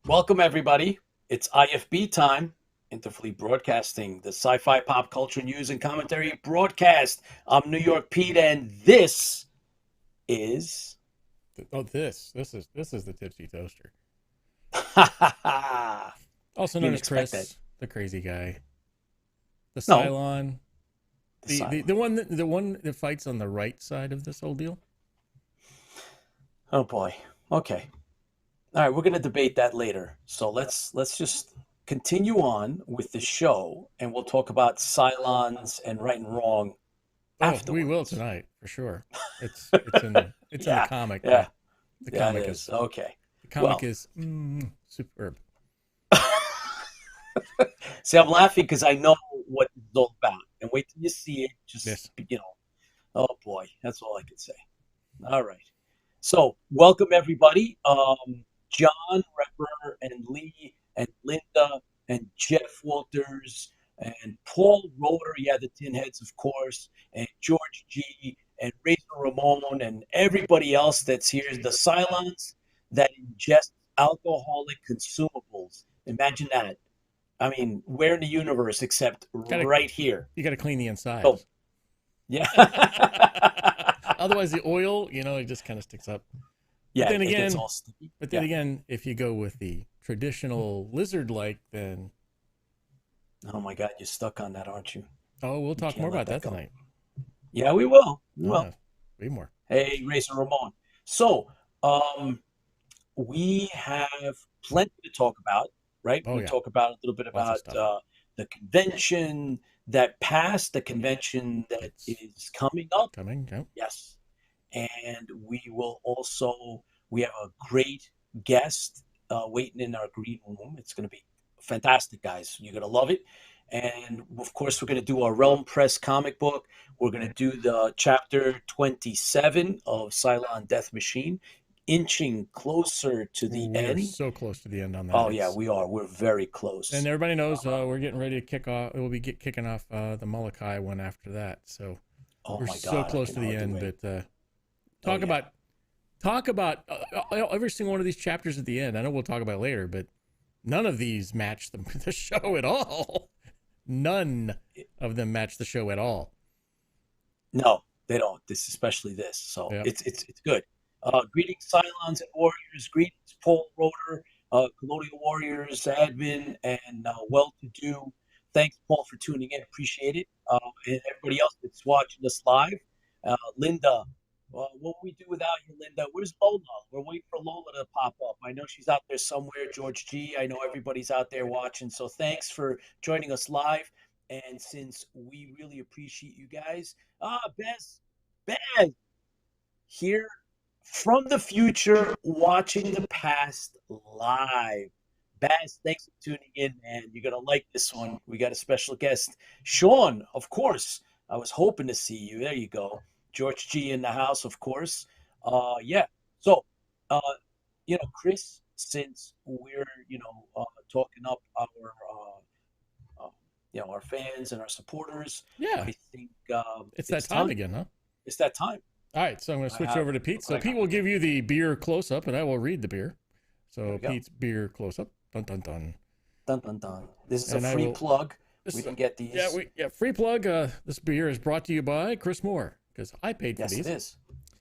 Welcome, everybody. It's IFB time, Interfleet Broadcasting, the sci-fi pop culture news and commentary broadcast. I'm New York Pete, and this is Oh, this is the Tipsy Toaster, also you known didn't as expect that. Chris, the crazy guy, the No, Cylon, the the one that fights on the right side of this whole deal. Oh boy. Okay. All right, we're going to debate that later. So let's just continue on with the show, and we'll talk about Cylons and right and wrong Oh, we will afterwards. tonight for sure. It's in the Yeah, comic, yeah, but the yeah. It comic is. is Okay. the comic Well. is superb. See, I'm laughing because I know what it's all about. And wait till you see it. Just, Yes. oh boy, that's all I can say. All right. So, welcome everybody. John, Repper, and Lee, and Linda, and Jeff Walters, and Paul Roeder. Yeah, the Tin Heads, of course, and George G, and Razor Ramon, and everybody else that's here. The Silence that ingests alcoholic consumables. Imagine that. I mean, where in the universe except Gotta right here? you gotta clean the So, insides. yeah. Otherwise, the oil, it just kind of sticks up. But Yeah, then it gets again, all sticky. but then Yeah. again, if you go with the traditional lizard-like, then Oh my God, you're stuck on that, aren't you? we'll You talk more can't let about that that go. tonight. Yeah, we will. We Oh will. yeah, way more. Hey, Razor Ramon. So, um, we have plenty to talk about, right? Oh We yeah, talk about a little bit lots of about stuff. the convention that passed, the convention that That's is coming up. coming. Yep. Yes. And we have a great guest waiting in our green room. It's going to be fantastic, guys. You're going to love it. And of course, we're going to do our Realm Press comic book. We're going to do the chapter 27 of Cylon Death Machine, inching closer to the We are end. so close to the end on that. Oh, yeah, It's we are. We're very and close. everybody knows we're getting ready to kick off. We'll be kicking off the Molokai one after that. So Oh, we're my so God, I close can to the hardly end. wait. But Oh, talk yeah. about talk about every single one of these chapters at the end. I know we'll talk about it later, but none of these match the show at all. None of them match the show at all. No, they don't. This, especially this. So Yep. it's good. Greetings, Cylons and Warriors. Greetings, Paul Roeder, Colonial Warriors, admin, and well-to-do. Thanks, Paul, for tuning in. Appreciate it. And everybody else that's watching us live. Linda, what would we do without you, Linda? Where's Lola? We're waiting for Lola to pop up. I know she's out there somewhere. George G. I know everybody's out there watching. So thanks for joining us live. And since we really appreciate you guys, Bez, here from the future, watching the past live. Baz, thanks for tuning in, man. You're gonna like this one. We got a special guest, Sean. Of course, I was hoping to see you. There you go, George G in the house, of course. Yeah. So, uh, Chris, since we're talking up our fans and our supporters, Yeah, I think it's that it's time time. again, huh? It's that time. All right, so I'm going to I switch have over to Pete. look what So I got. Pete will give you the beer close up, and I will read the beer. There So we go. Pete's beer close up, dun dun dun, Dun dun dun. This is a and I free will. plug. We This, didn't get yeah, these. free plug. This beer is brought to you by Chris Moore because I paid for Yes, it these. is.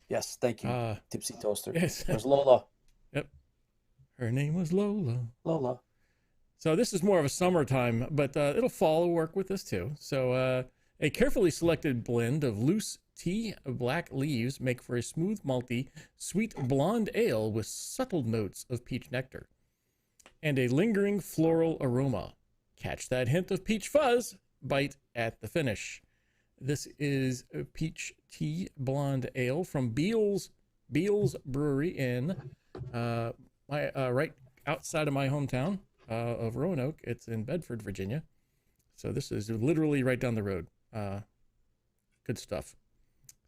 Yes, thank you, Uh, Tipsy Toaster. yes, Where's Lola? yep. Her name was Lola. Lola. So this is more of a summertime, but it'll fall work with this too. So a carefully selected blend of loose tea black leaves make for a smooth, malty, sweet blonde ale with subtle notes of peach nectar and a lingering floral aroma. Catch that hint of peach fuzz, bite at the finish. This is a peach tea blonde ale from Beals Brewery in my right outside of my hometown of Roanoke. It's in Bedford, Virginia. So this is literally right down the road. Good stuff.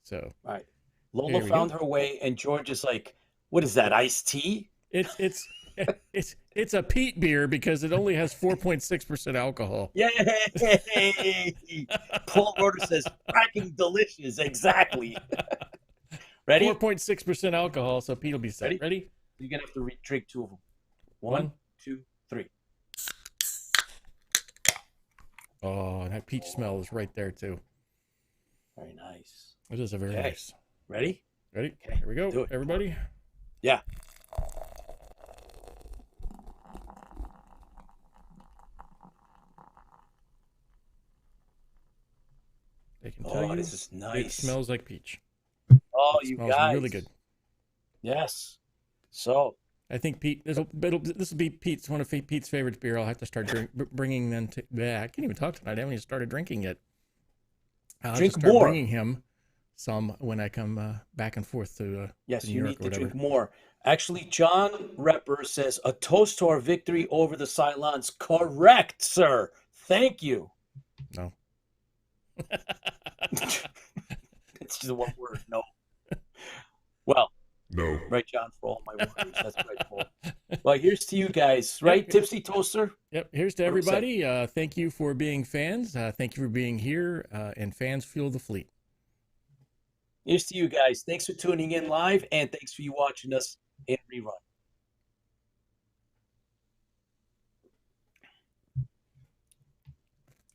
So All right. Lola here we go. found her way, and George is like, "What is that? Iced tea?" It's it's a peat beer because it only has 4.6% alcohol. Yay! Paul Roeder says, "Cracking delicious." Exactly. Ready? 4.6% alcohol, so Pete will be set. Ready? Ready? You're gonna have to drink two of them. One, One, 2, 3. Oh, that peach smell is right there too. Very nice. It is a very Okay. nice. Ready? Ready? Okay. Here we go, Do it. everybody. Yeah. I can tell you, This is it nice. smells like peach. Oh, It you smells guys. really good. Yes. So. I think Pete. This will be Pete's one of Pete's favorite beer. I'll have to start bringing them to. Yeah, I can't even talk tonight. I haven't even started drinking yet. I'll have Drink to start more. bringing him some when I come back and forth to Yes, to New you York need or to whatever. drink more. Actually, John Repper says a toast to our victory over the Cylons. Correct, sir. Thank you. No. It's just one word. No. Well. No. Right, John, for all my worries. That's right, Paul. Well, here's to you guys, right, Yep. Tipsy Toaster? Yep. Here's to everybody. Thank you for being fans. Thank you for being here. And fans fuel the fleet. Here's to you guys. Thanks for tuning in live, and thanks for you watching us in rerun.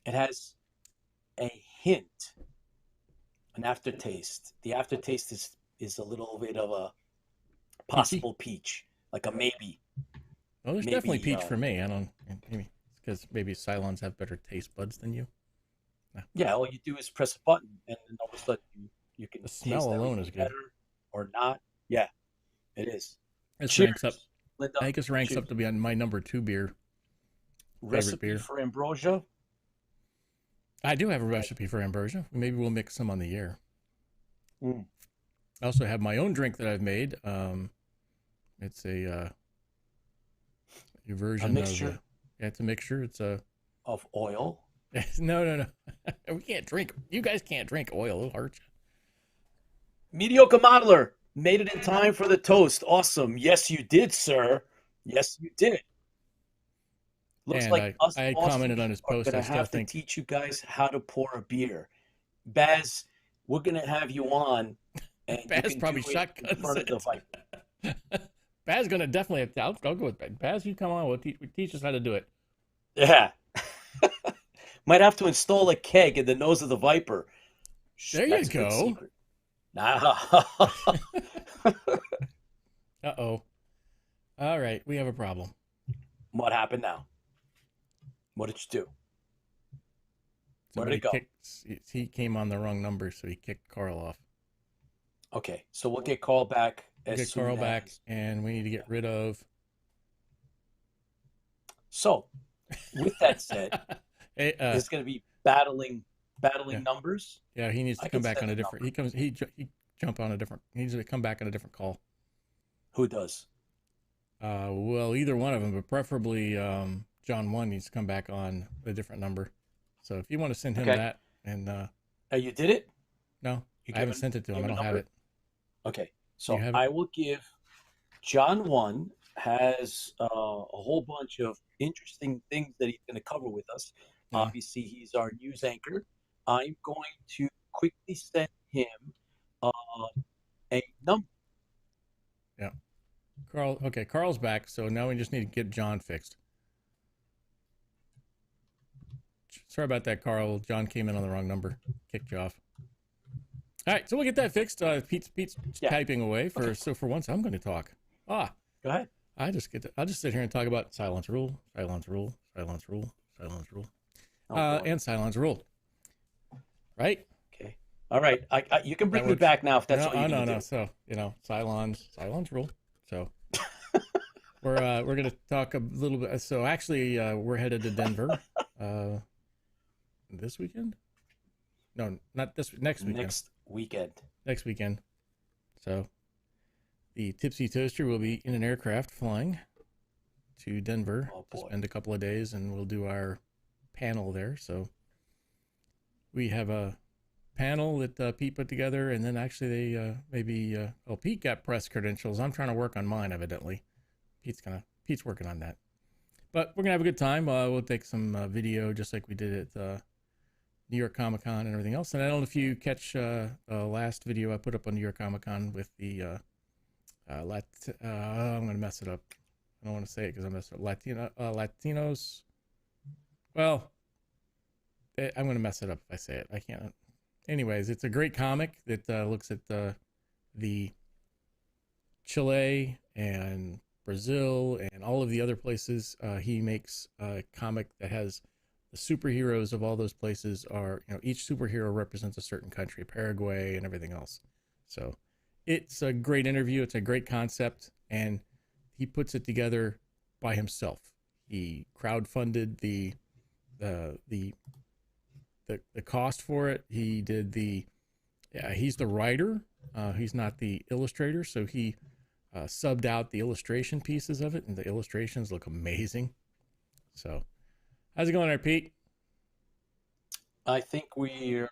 It has a hint, an aftertaste. The aftertaste is a little bit of a possible peach, like a maybe. Well, there's definitely peach for me. I don't. Maybe it's because maybe Cylons have better taste buds than you. No. Yeah, all you do is press a button, and then all of a sudden you can. The smell alone is good. Or not. Yeah, it is. This Cheers, ranks up. Linda. I think this ranks up to be on my number 2 beer. Recipe beer. for ambrosia. I do have a recipe for ambrosia. Maybe we'll mix some on the air. Mm. I also have my own drink that I've made. It's a version of it's a mixture. It's of oil. No. We can't drink. You guys can't drink oil. It'll hurt you. Mediocre modeler made it in time for the toast. Awesome. Yes, you did, sir. Yes, you did. Looks and like I commented on his post. I have to teach you guys how to pour a beer. Baz, we're gonna have you on, and Baz probably shotguns in front of the Viper. Baz gonna definitely. I'll go with Baz. Baz, you come on. We'll teach us how to do it. Yeah. Might have to install a keg in the nose of the Viper. There you go. Uh-oh. All right, we have a problem. What happened now? What did you do? Where did it go? He came on the wrong number, so he kicked Karl off. Okay, so we'll get Karl back and we need to get rid of... So, with that said, there's going to be battling numbers. Yeah, he needs to come back on a different... He jump on a different... He needs to come back on a different call. Who does? Well, either one of them, but preferably John 1 needs to come back on a different number. So if you want to send him that, and you did it? No, I haven't sent it to him. I don't have it. Okay, so I will give John 1 has a whole bunch of interesting things that he's going to cover with us. Yeah. Obviously, he's our news anchor. I'm going to quickly send him a number. Yeah. Karl, okay, Karl's back, so now we just need to get John fixed. Sorry about that, Karl. John came in on the wrong number. Kicked you off. All right, so we'll get that fixed. Pete's typing away. So for once, I'm going to talk. Go ahead. I'll just sit here and talk about Cylon's rule, Cylon's rule, Cylon's rule, Cylon's rule, and Cylon's rule. Right? Okay. All right. You can bring me back now if that's all you need to do. So Cylon's rule. So we're going to talk a little bit. So actually, we're headed to Denver this weekend. No, not this. Next weekend. Next weekend. So the Tipsy Toaster will be in an aircraft flying to Denver to spend a couple of days, and we'll do our panel there. So we have a panel that Pete put together, and then actually they Pete got press credentials. I'm trying to work on mine, evidently. Pete's working on that. But we're gonna have a good time. We'll take some video just like we did at New York Comic Con and everything else. And I don't know if you catch the last video I put up on New York Comic Con with the I'm gonna mess it up. I don't want to say it because I'm a Latinos. Well, I'm going to mess it up if I say it. I can't. Anyways, it's a great comic that looks at the Chile and Brazil and all of the other places. He makes a comic that has the superheroes of all those places are, each superhero represents a certain country, Paraguay and everything else. So it's a great interview. It's a great concept, and he puts it together by himself. He crowdfunded the cost for it. He did he's the writer. He's not the illustrator, so he subbed out the illustration pieces of it, and the illustrations look amazing. So, how's it going there, Pete? I think we're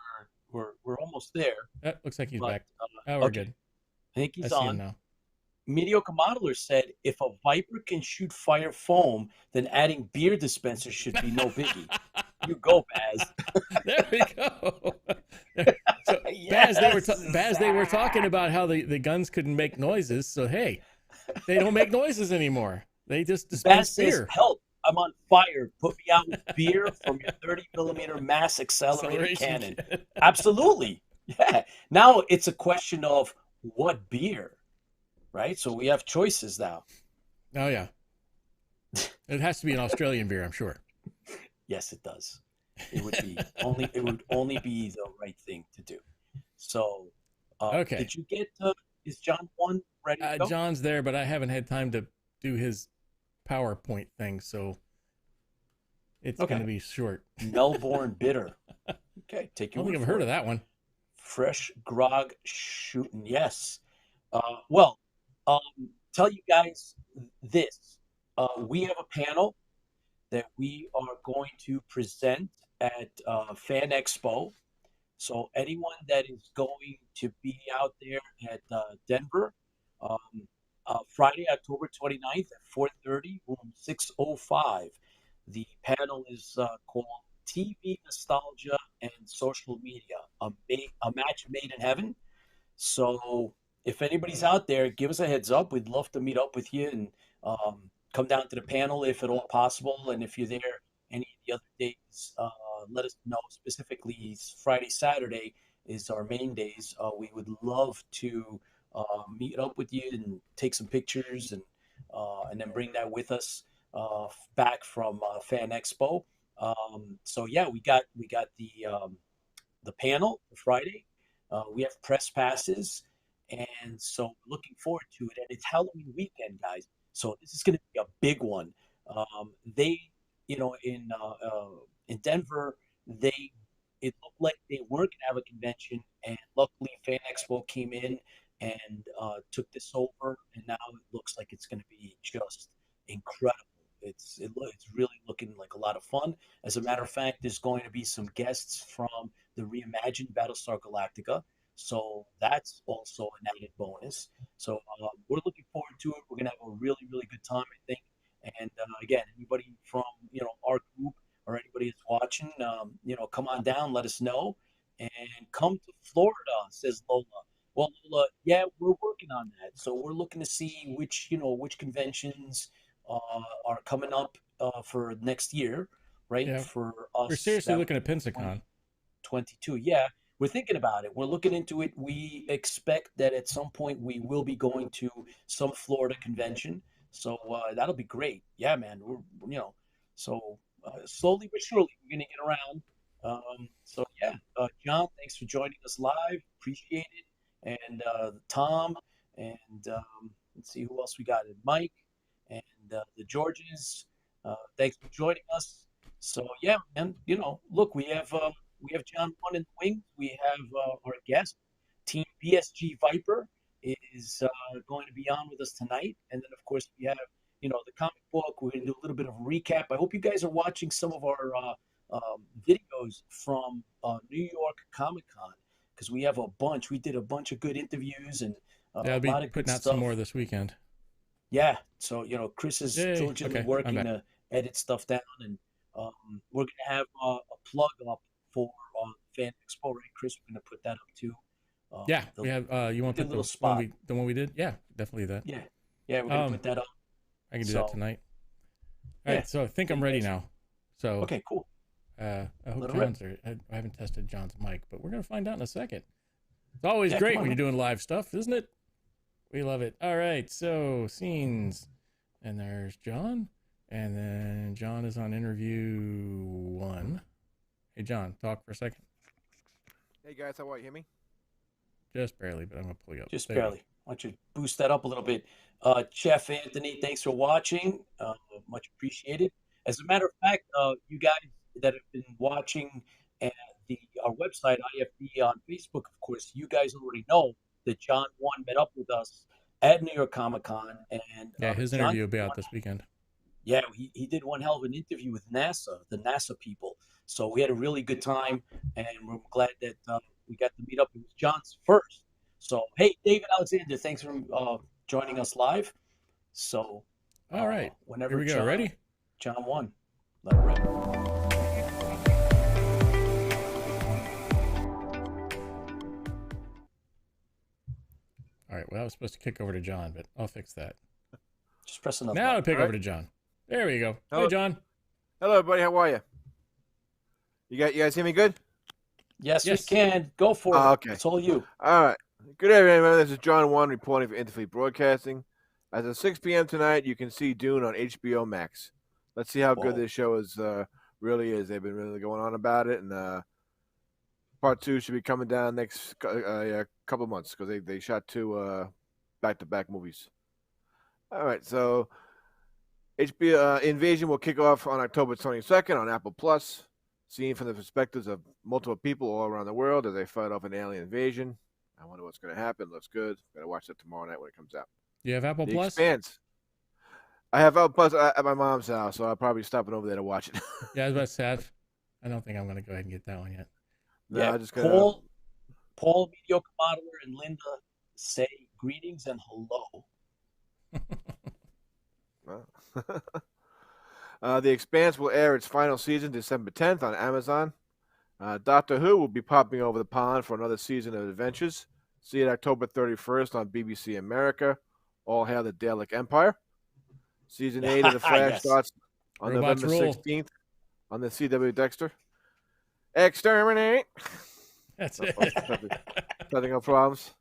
almost there, Looks like he's but back. Oh, we're okay. good. I think I he's see him on. now. Mediocre Modeler said, "If a Viper can shoot fire foam, then adding beer dispensers should be no biggie." You go, Baz. There we go. So Yes. Baz, they were talking about how the guns couldn't make noises. So hey, they don't make noises anymore. They just dispense Baz says, beer. "Help! I'm on fire. Put me out with beer from your 30 millimeter mass accelerated Acceleration cannon." kit. Absolutely. Yeah. Now it's a question of what beer, right? So we have choices now. Oh yeah, it has to be an Australian beer, I'm sure. Yes, it does. It would only be the right thing to do. So, Okay, did you get is John one ready to go? John's there, but I haven't had time to do his PowerPoint thing, so it's going to Okay. be short. Melbourne Bitter. Okay, I take your don't think word I've for heard of it. that one. Fresh grog shooting. Yes. Well, um, tell you guys this. We have a panel that we are going to present at Fan Expo. So anyone that is going to be out there at Denver, um, Friday, October 29th at 4:30, room 605. The panel is called TV Nostalgia and Social Media, a match made in heaven. So if anybody's out there, give us a heads up. We'd love to meet up with you and come down to the panel if at all possible. And if you're there any of the other days, let us know. Specifically, Friday, Saturday is our main days. We would love to meet up with you and take some pictures and then bring that with us back from Fan Expo. So yeah, we got the panel for Friday. We have press passes, and so looking forward to it. And it's Halloween weekend, guys. So this is going to be a big one. They, you know, in Denver, they it looked like they were going to have a convention, and luckily Fan Expo came in and took this over, and now it looks like it's going to be just incredible. It's really looking like a lot of fun. As a matter of fact, there's going to be some guests from the reimagined Battlestar Galactica. So that's also an added bonus. So we're looking forward to it. We're gonna have a really, really good time, I think. And again, anybody from our group or anybody that's watching, come on down, let us know, and come to Florida, says Lola. Well, Lola, yeah, we're working on that. So we're looking to see which conventions are coming up for next year, right? Yeah, For we're us seriously that looking at Pensacon. 2022. Yeah, we're thinking about it. We're looking into it. We expect that at some point we will be going to some Florida convention. So that'll be great. Yeah, man. So slowly but surely we're gonna get around. So yeah, John, thanks for joining us live. Appreciate it. And Tom, and let's see who else we got. And Mike, and the Georges. Thanks for joining us. So yeah, man. Look, we have John one in the wings. We have our guest, Team BSG Viper, is going to be on with us tonight, and then of course we have the comic book. We're going to do a little bit of recap. I hope you guys are watching some of our videos from New York Comic Con because we have a bunch. We did a bunch of good interviews and Yeah, I'll a be lot of good putting out some more stuff. this weekend. Yeah, so Chris is Yay. diligently Okay, I'm working back. to edit stuff down, and we're gonna have a plug up for Fan Expo, right, Chris? We're gonna put that up too. Yeah, The we have. You we want to did a put little the one spot. we did? Yeah, definitely that. Yeah, yeah, we're gonna Um, put that up. I can do that So tonight. All yeah, right, so I think I'm ready now. So okay, cool. I hope Let it rip. I haven't tested John's mic, but we're gonna find out in a second. It's always Yeah, come great on, when you're man. doing live stuff, isn't it? We love it. All right, so scenes, and there's John, and then John is on interview 1. Hey, John, talk for a second. Hey guys, how are you? Hear me? Just barely, but I'm gonna pull you up. Just There you go. barely. Why don't you boost that up a little bit? Chef Anthony, thanks for watching. Much appreciated. As a matter of fact, you guys that have been watching at our website, IFB on Facebook, of course, you guys already know that John One met up with us at New York Comic Con, and Yeah, his John interview will did be out one. this weekend. Yeah, he did one hell of an interview with NASA, the NASA people. So we had a really good time, and we're glad that we got to meet up. It was John's first. So, hey, David Alexander, thanks for joining us live. So, All right, here whenever we go. Ready? John won, let it rip. All right. Well, I was supposed to kick over to John, but I'll fix that. Just press another Now I'll button. pick All over right. to John. There we go. Hello. Hey, John. Hello, everybody. How are you? You guys hear me good? Yes, Yes. we can. Go for it. Okay. It's all you. All right. Good evening, everyone. This is John One reporting for Interfleet Broadcasting. As of 6 p.m. tonight, you can see Dune on HBO Max. Let's see how good Whoa. this show is. Really is. They've been really going on about it, and part 2 should be coming down next couple of months because they shot 2 back-to-back movies. All right, so HBO Invasion will kick off on October 22nd on Apple Plus, seen from the perspectives of multiple people all around the world as they fight off an alien invasion. I wonder what's going to happen. Looks good. Got to watch that tomorrow night when it comes out. You have Apple The Plus? Expanse. I have Apple Plus at my mom's house, so I'll probably stopping over there to watch it. Yeah, I was about to say, I don't think I'm going to go ahead and get that one yet. No, Yeah, I just gonna. Paul, mediocre modeler, and Linda say greetings and hello. The Expanse will air its final season December 10th on Amazon. Doctor Who will be popping over the pond for another season of adventures. See it October 31st on BBC America. All hail the Dalek Empire. Season 8 of The Flash Yes. starts on Robots November rule. 16th on the CW Dexter. Exterminate. That's it. Nothing no problems.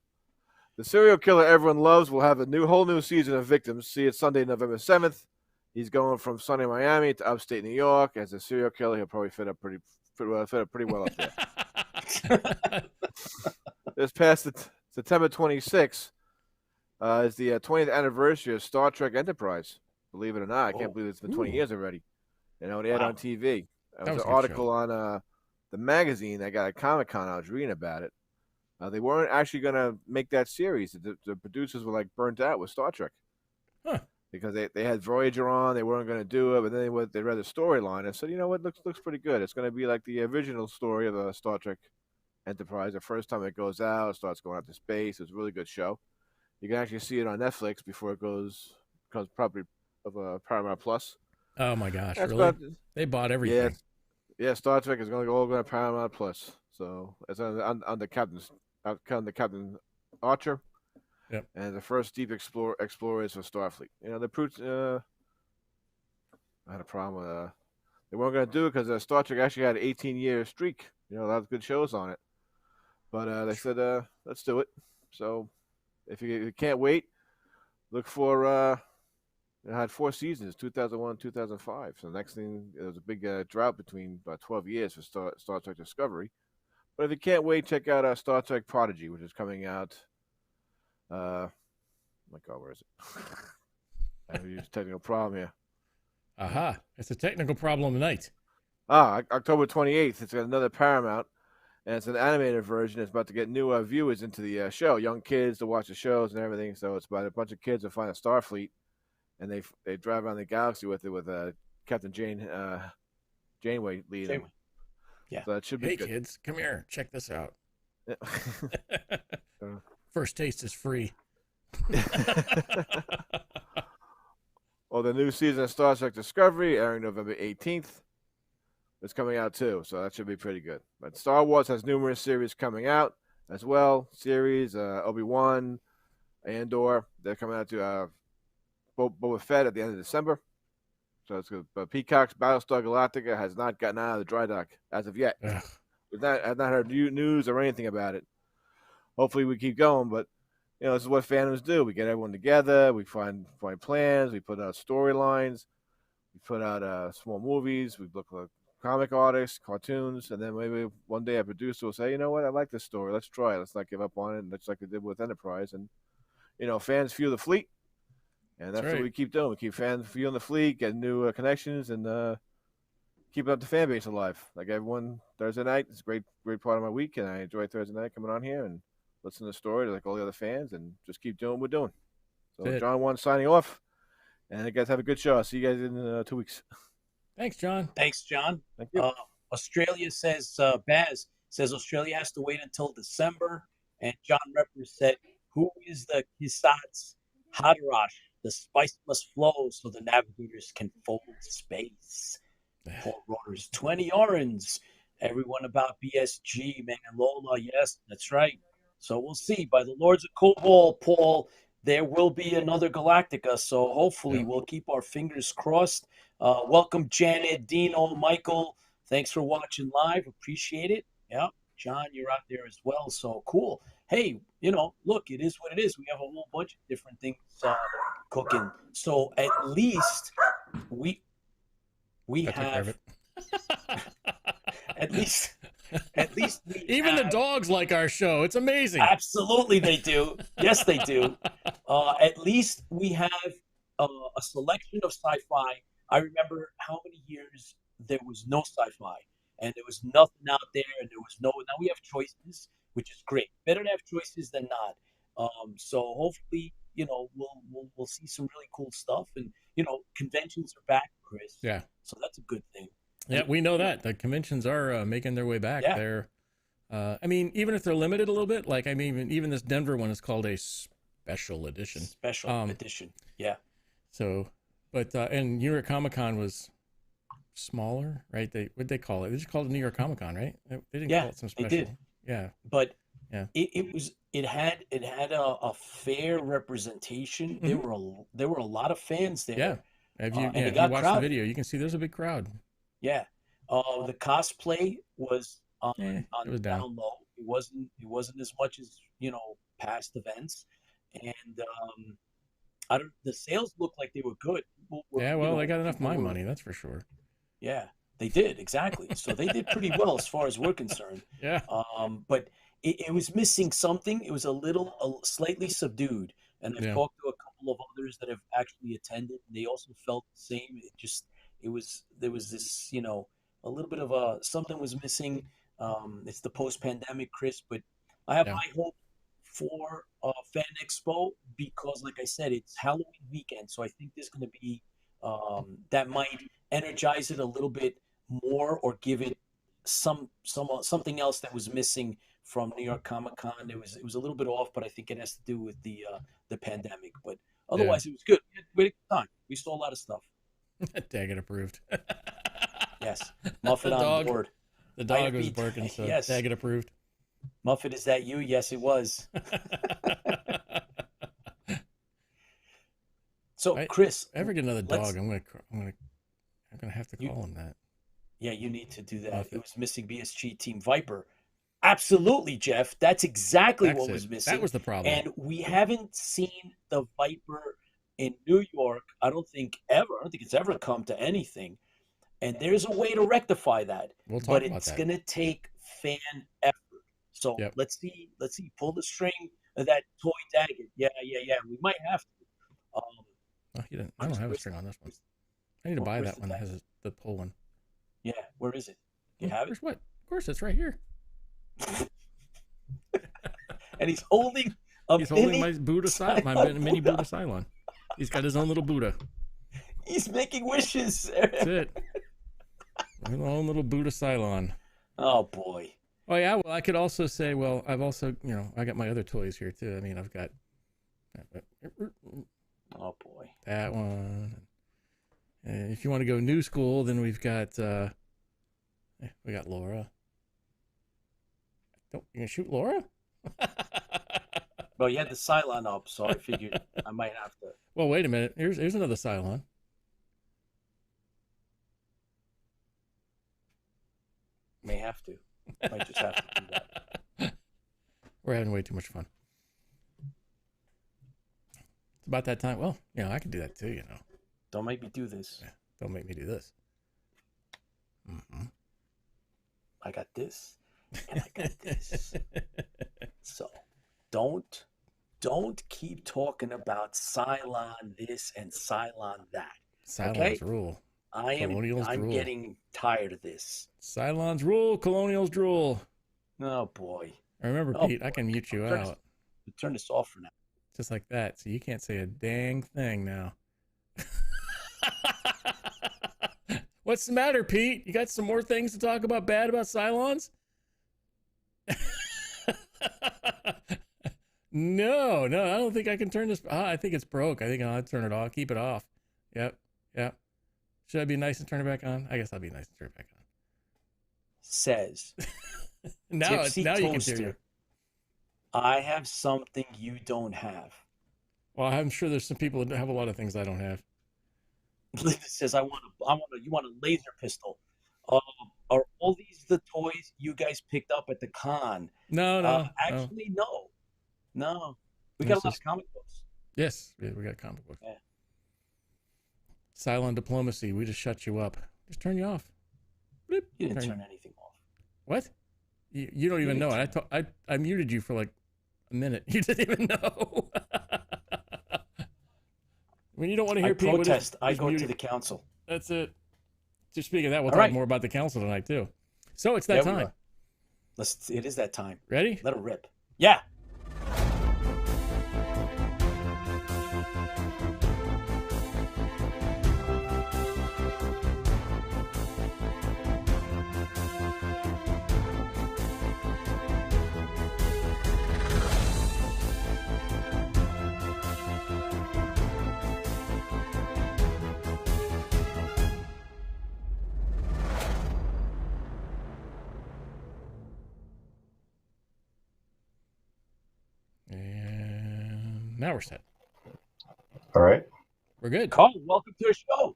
The serial killer everyone loves will have a whole new season of Victims. See it Sunday, November 7th. He's going from sunny Miami to upstate New York. As a serial killer, he'll probably fit up pretty well up there. This past September 26th is the 20th anniversary of Star Trek Enterprise. Believe it or not, I can't believe it's been 20 years already. You know, they had Wow. on TV. There was was a an good article show. on the magazine that got at Comic-Con. I was reading about it. They weren't actually going to make that series. The producers were like burnt out with Star Trek. Huh. Because they had Voyager on, they weren't going to do it, but then they read the storyline and said, you know what, looks pretty good. It's going to be like the original story of the Star Trek Enterprise. The first time it goes out, it starts going out to space. It's a really good show. You can actually see it on Netflix before it becomes probably of Paramount Plus. Oh my gosh, That's really? about, They bought everything. yeah, Star Trek is going to go to Paramount Plus. So it's on the Captain Archer. Yep. And the first deep explorers for Starfleet. You know, the I had a problem with they weren't going to do it because Star Trek actually had an 18-year streak. You know, a lot of good shows on it. But they said, let's do it. So if you can't wait, look for it had 4 seasons, 2001, 2005. So the next thing, there was a big drought between about 12 years for Star Trek Discovery. But if you can't wait, check out Star Trek Prodigy, which is coming out. Oh my God, where is it? I have a technical problem here. Aha, it's a technical problem tonight. October 28th. It's got another Paramount, and it's an animated version. It's about to get new viewers into the show, young kids to watch the shows and everything. So it's about a bunch of kids that find a Starfleet, and they drive around the galaxy with it with Captain Janeway leading. Yeah. So that should be Hey good. kids, come here. Check this out. First taste is free. Well, the new season of Star Trek Discovery airing November 18th. It's coming out too, so that should be pretty good. But Star Wars has numerous series coming out as well. Series Obi-Wan, Andor. They're coming out to Boba Fett at the end of December. So it's good. But Peacock's Battlestar Galactica has not gotten out of the dry dock as of yet. Ugh. I've not heard news or anything about it. Hopefully we keep going, but this is what fandoms do. We get everyone together, we find plans, we put out storylines, we put out small movies, we look like comic artists, cartoons, and then maybe one day a producer will say, you know what, I like this story. Let's try it. Let's not give up on it. And that's like they did with Enterprise. And fans fuel the fleet. And that's right. what we keep doing. We keep fans fueling the fleet, getting new connections, and keeping up the fan base alive. Like everyone, Thursday night is a great part of my week, and I enjoy Thursday night coming on here and listening to the story like all the other fans, and just keep doing what we're doing. So John 1 signing off, and you guys have a good show. I'll see you guys in 2 weeks. Thanks, John. Thanks, John. Thank you. Australia says, Baz says Australia has to wait until December, and John Repper said, who is the Kisatz Hadarash? The spice must flow so the navigators can fold space. Paul Rotors, 20 orange. Everyone about BSG, man. Lola, yes, that's right. So we'll see. By the Lords of Cobalt, Paul, there will be another Galactica. So hopefully we'll keep our fingers crossed. Welcome, Janet, Dino, Michael. Thanks for watching live. Appreciate it. Yeah. John, you're out there as well. So cool. Hey, look, it is what it is. We have a whole bunch of different things cooking. So at least we have at least we even have, the dogs like our show. It's amazing. Absolutely they do. Yes, they do. At least we have a selection of sci-fi. I remember how many years there was no sci-fi and there was nothing out there, and there was now we have choices, which is great. Better to have choices than not. So hopefully, we'll see some really cool stuff, and conventions are back, Chris. Yeah. So that's a good thing. Yeah, we know that the conventions are making their way back. Yeah. They're, even if they're limited a little bit, like even this Denver one is called a special edition. Special edition. Yeah. So, but and New York Comic Con was smaller, right? What'd they call it? They just called it New York Comic Con, right? They didn't call it some special. They did. Yeah. But yeah, it had a fair representation. Mm-hmm. There were a lot of fans there. Yeah. If you watch the video, you can see there's a big crowd. Yeah. The cosplay was it was down low. It wasn't as much as past events, and the sales looked like they were good. They got enough my money, that's for sure. Yeah, they did, exactly. So they did pretty well as far as we're concerned. Yeah. But it was missing something. It was slightly subdued. And I've talked to a couple of others that have actually attended, and they also felt the same. There was this, a little bit of something was missing. It's the post-pandemic, Chris, but I have high hope for Fan Expo because, like I said, it's Halloween weekend. So I think there's going to be that might energize it a little bit more, or give it something else that was missing from New York Comic Con. It was a little bit off, but I think it has to do with the pandemic. But otherwise, it was good. We had a good time. We saw a lot of stuff. Daggett approved. Yes, Muffet on board. The dog was barking, so yes. Daggett approved. Muffet, is that you? Yes, it was. So, Chris, if I ever get another dog, I'm gonna have to call him that. Yeah, you need to do that. Muffet. It was missing BSG Team Viper. Absolutely, Jeff. That's exactly what was missing. That was the problem. And we haven't seen the Viper in New York. I don't think it's ever come to anything. And there's a way to rectify that. We'll talk about that. But it's going to take fan effort. So let's see. Pull the string of that toy Daggett. Yeah. We might have to. I don't have a string on this one. I need to buy that one that has the pull one. Yeah. Where is it? You have it? What? Of course, it's right here. And he's holding my Buddha, my mini Buddha Cylon. He's got his own little Buddha. He's making wishes. That's it. My own little Buddha Cylon. Oh boy. Oh yeah. Well, I could also say, I've also, I got my other toys here too. I mean, I've got. Oh boy. That one. And if you want to go new school, then we got Laura. You gonna shoot Laura? Well, you had the Cylon up, so I figured I might have to. Well, wait a minute. Here's another Cylon. May have to. Might just have to do that. We're having way too much fun. It's about that time. Well, I can do that too, Don't make me do this. Yeah, don't make me do this. Mm-hmm. I got this, and I got this. So, don't keep talking about Cylon this and Cylon that. Cylons rule. I'm getting tired of this. Cylons rule, Colonials drool. Oh boy. Remember, Pete, I can mute you out. Turn this off for now. Just like that. So you can't say a dang thing now. What's the matter, Pete? You got some more things to talk about bad about Cylons? No, I don't think I can turn this. I think it's broke. I think I'll turn it off. Keep it off. Yep. Should I be nice and turn it back on? I guess I'll be nice and turn it back on. Says. now you can hear you. I have something you don't have. Well, I'm sure there's some people that have a lot of things I don't have. Linda says, you want a laser pistol. Are all these the toys you guys picked up at the con? No. Actually, no. We got a lot of comic books. Yes, we got comic books. Yeah. Cylon diplomacy. We just shut you up. Just turn you off. Bloop. You didn't turn anything off. What? You don't even know it. I muted you for like a minute. You didn't even know. When you don't want to hear people protest, I go to the council. That's it. Just speaking of that, we'll talk more about the council tonight too. So it's that time. It is that time. Ready? Let it rip. Yeah. Now we're set. All right. We're good. Carl, welcome to the show.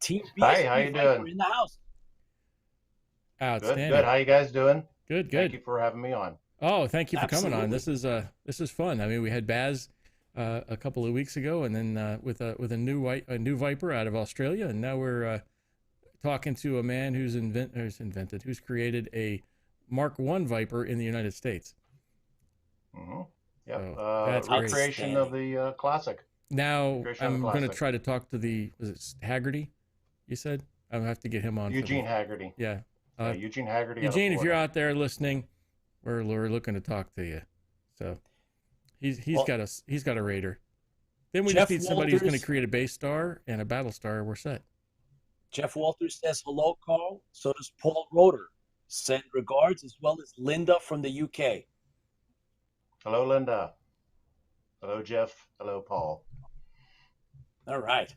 Team BSG Hi, how you Viper doing? in the house. Outstanding. Good. How you guys doing? Good. Thank you for having me on. Oh, thank you for coming on. This is fun. I mean, we had Baz a couple of weeks ago, and then with a new Viper out of Australia, and now we're talking to a man who's created a Mark I Viper in the United States. Mm-hmm. Yep. So that's recreation of the classic. Now I'm going to try to talk to was it Haggerty? You said I'll have to get him on. Eugene Haggerty. Yeah. Eugene Haggerty. Eugene, if you're out there listening, we're looking to talk to you. So he's got a Raider. Then we just need somebody who's going to create a base star and a battle star. We're set. Jeff Walters says hello, Carl. So does Paul Roeder. Send regards, as well as Linda from the UK. Hello, Linda. Hello, Jeff. Hello, Paul. All right.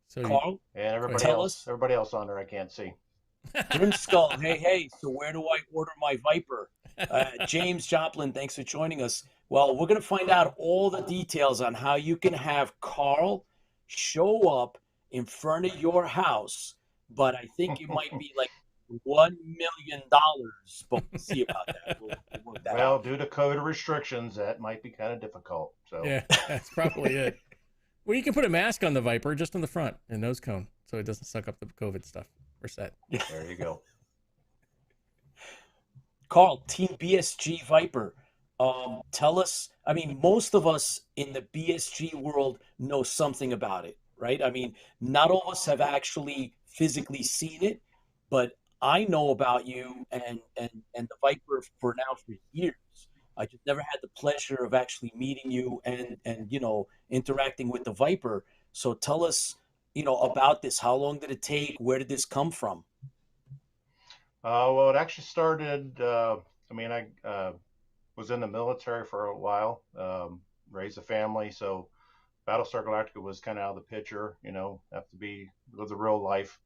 So Carl, and everybody else on there I can't see. Grimskull, hey. So where do I order my Viper? James Joplin, thanks for joining us. Well, we're going to find out all the details on how you can have Carl show up in front of your house, but I think it might be like $1 million, but we'll see about that. We'll work that out. Due to COVID restrictions, that might be kind of difficult. So yeah, that's probably it. Well, you can put a mask on the Viper just on the front and nose cone, so it doesn't suck up the COVID stuff. We're set. There you go. Carl, Team BSG Viper. Tell us. I mean, most of us in the BSG world know something about it, right? I mean, not all of us have actually physically seen it, but I know about you and the Viper for years. I just never had the pleasure of actually meeting you and interacting with the Viper. So tell us, about this. How long did it take? Where did this come from? Well, it actually started. I was in the military for a while, raised a family, so Battlestar Galactica was kind of out of the picture. Have to be live the real life.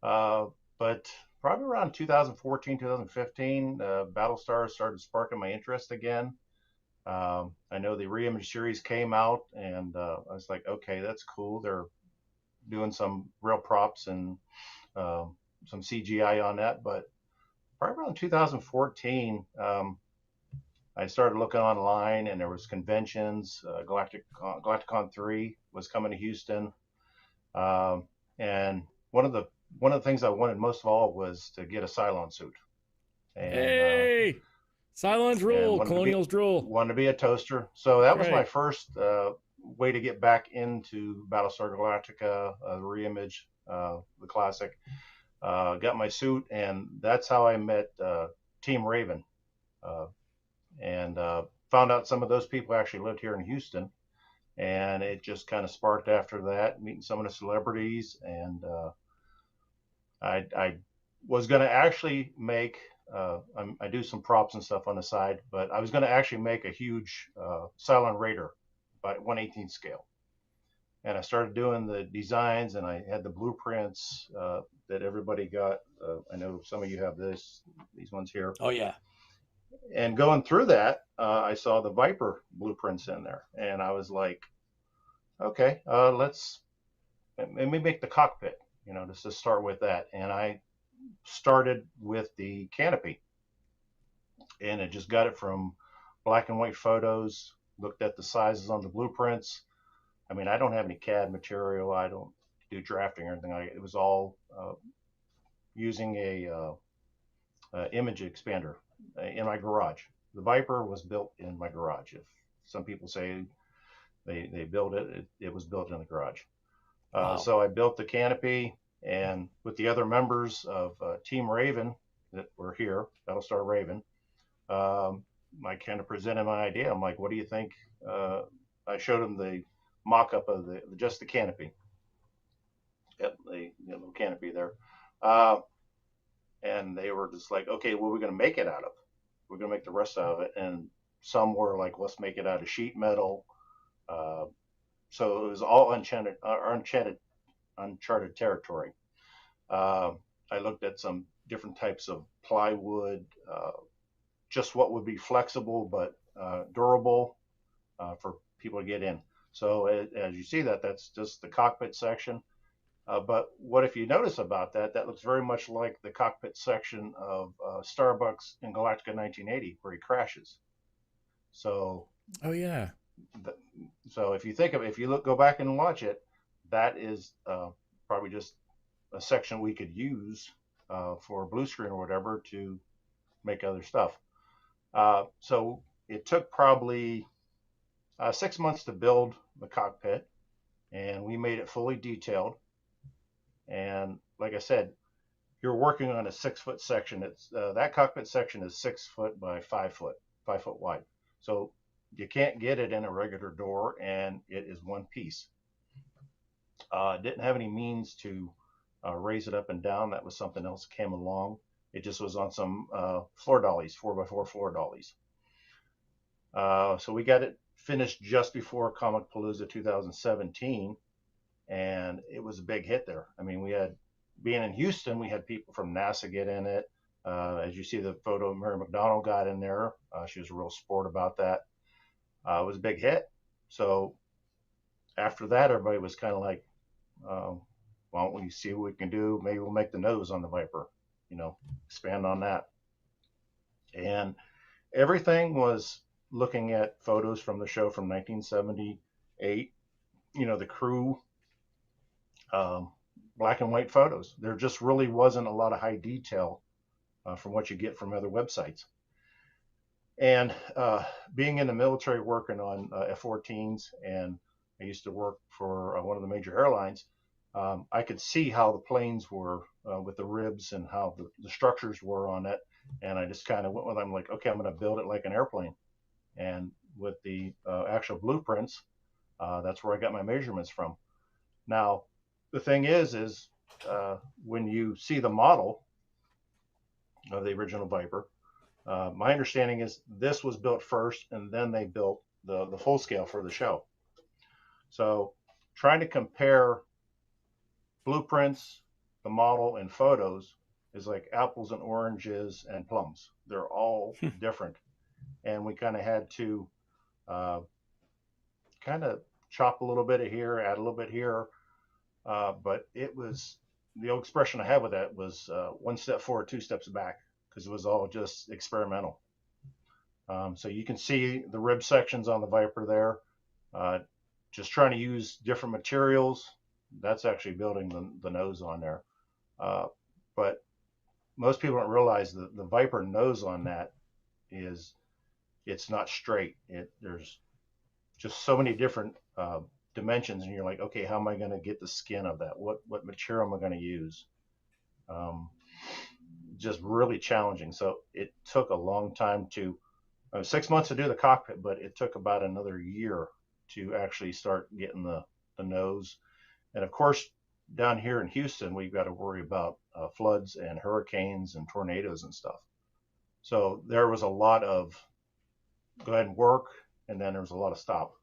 But probably around 2014, 2015, Battlestar started sparking my interest again. I know the reimage series came out, and I was like, okay, that's cool. They're doing some real props and some CGI on that. But probably around 2014, I started looking online, and there was conventions. Galacticon 3 was coming to Houston, and one of the things I wanted most of all was to get a Cylon suit, and Hey, Cylons and rule, Colonials drool. wanted to be a toaster. So that That's was my right. first way to get back into Battlestar Galactica, the reimage, the classic. Got my suit, and that's how I met Team Raven, uh, and found out some of those people actually lived here in Houston. And it just kind of sparked after that, meeting some of the celebrities, and I was going to actually make. I do some props and stuff on the side, but I was going to actually make a huge Cylon Raider by 1/18 scale. And I started doing the designs, and I had the blueprints that everybody got. I know some of you have these ones here. Oh yeah. And going through that, I saw the Viper blueprints in there, and I was like, okay, let's let me make the cockpit. Just to start with that. And I started with the canopy, and I just got it from black and white photos. Looked at the sizes on the blueprints. I mean, I don't have any CAD material. I don't do drafting or anything like it. It was all using a image expander in my garage. The Viper was built in my garage. If some people say they built it, it was built in the garage. Wow. So I built the canopy, and with the other members of Team Raven that were here, Battlestar Raven, I kind of presented my idea. I'm like, what do you think? I showed them the mock-up of just the canopy. Yep, the little canopy there. And they were just like, okay, what are we going to make it out of? We're going to make the rest out of it. And some were like, let's make it out of sheet metal. So it was all uncharted territory. I looked at some different types of plywood, just what would be flexible but durable for people to get in. So as you see that's just the cockpit section. But what if you notice about that? That looks very much like the cockpit section of Starbucks in Galactica 1980, where he crashes. So, Oh yeah. so if you think of it, if you go back and watch it, that is probably just a section we could use for blue screen or whatever to make other stuff. So it took probably 6 months to build the cockpit, and we made it fully detailed. And like I said, you're working on a 6-foot section. It's that cockpit section is 6 foot by 5 foot, 5 foot wide. So you can't get it in a regular door, and it is one piece. Didn't have any means to raise it up and down. That was something else that came along. It just was on some floor dollies, 4x4 floor dollies. So we got it finished just before Comic Palooza 2017, and it was a big hit there. I mean, being in Houston, we had people from NASA get in it. As you see the photo, Mary McDonald got in there. She was a real sport about that. It was a big hit. So after that, everybody was kind of like, why don't we see what we can do? Maybe we'll make the nose on the Viper, expand on that. And everything was looking at photos from the show from 1978, the crew, black and white photos. There just really wasn't a lot of high detail from what you get from other websites. And being in the military working on F-14s, and I used to work for one of the major airlines, I could see how the planes were with the ribs and how the structures were on it. And I just kind of went with them like, okay, I'm going to build it like an airplane. And with the actual blueprints, that's where I got my measurements from. Now, the thing is when you see the model of the original Viper, my understanding is this was built first, and then they built the full scale for the show. So trying to compare blueprints, the model, and photos is like apples and oranges and plums. They're all different. And we kind of had to Kind of chop a little bit of here, add a little bit here. But it was the old expression I had with that was one step forward, two steps back, because it was all just experimental. So you can see the rib sections on the Viper there. Just trying to use different materials. That's actually building the nose on there. But most people don't realize that the Viper nose on that it's not straight. There's just so many different dimensions, and you're like, okay, how am I going to get the skin of that? What material am I going to use? Just really challenging. So it took a long time 6 months to do the cockpit, but it took about another year to actually start getting the nose. And of course, down here in Houston, we've got to worry about floods and hurricanes and tornadoes and stuff. So there was a lot of go ahead and work, and then there was a lot of stop.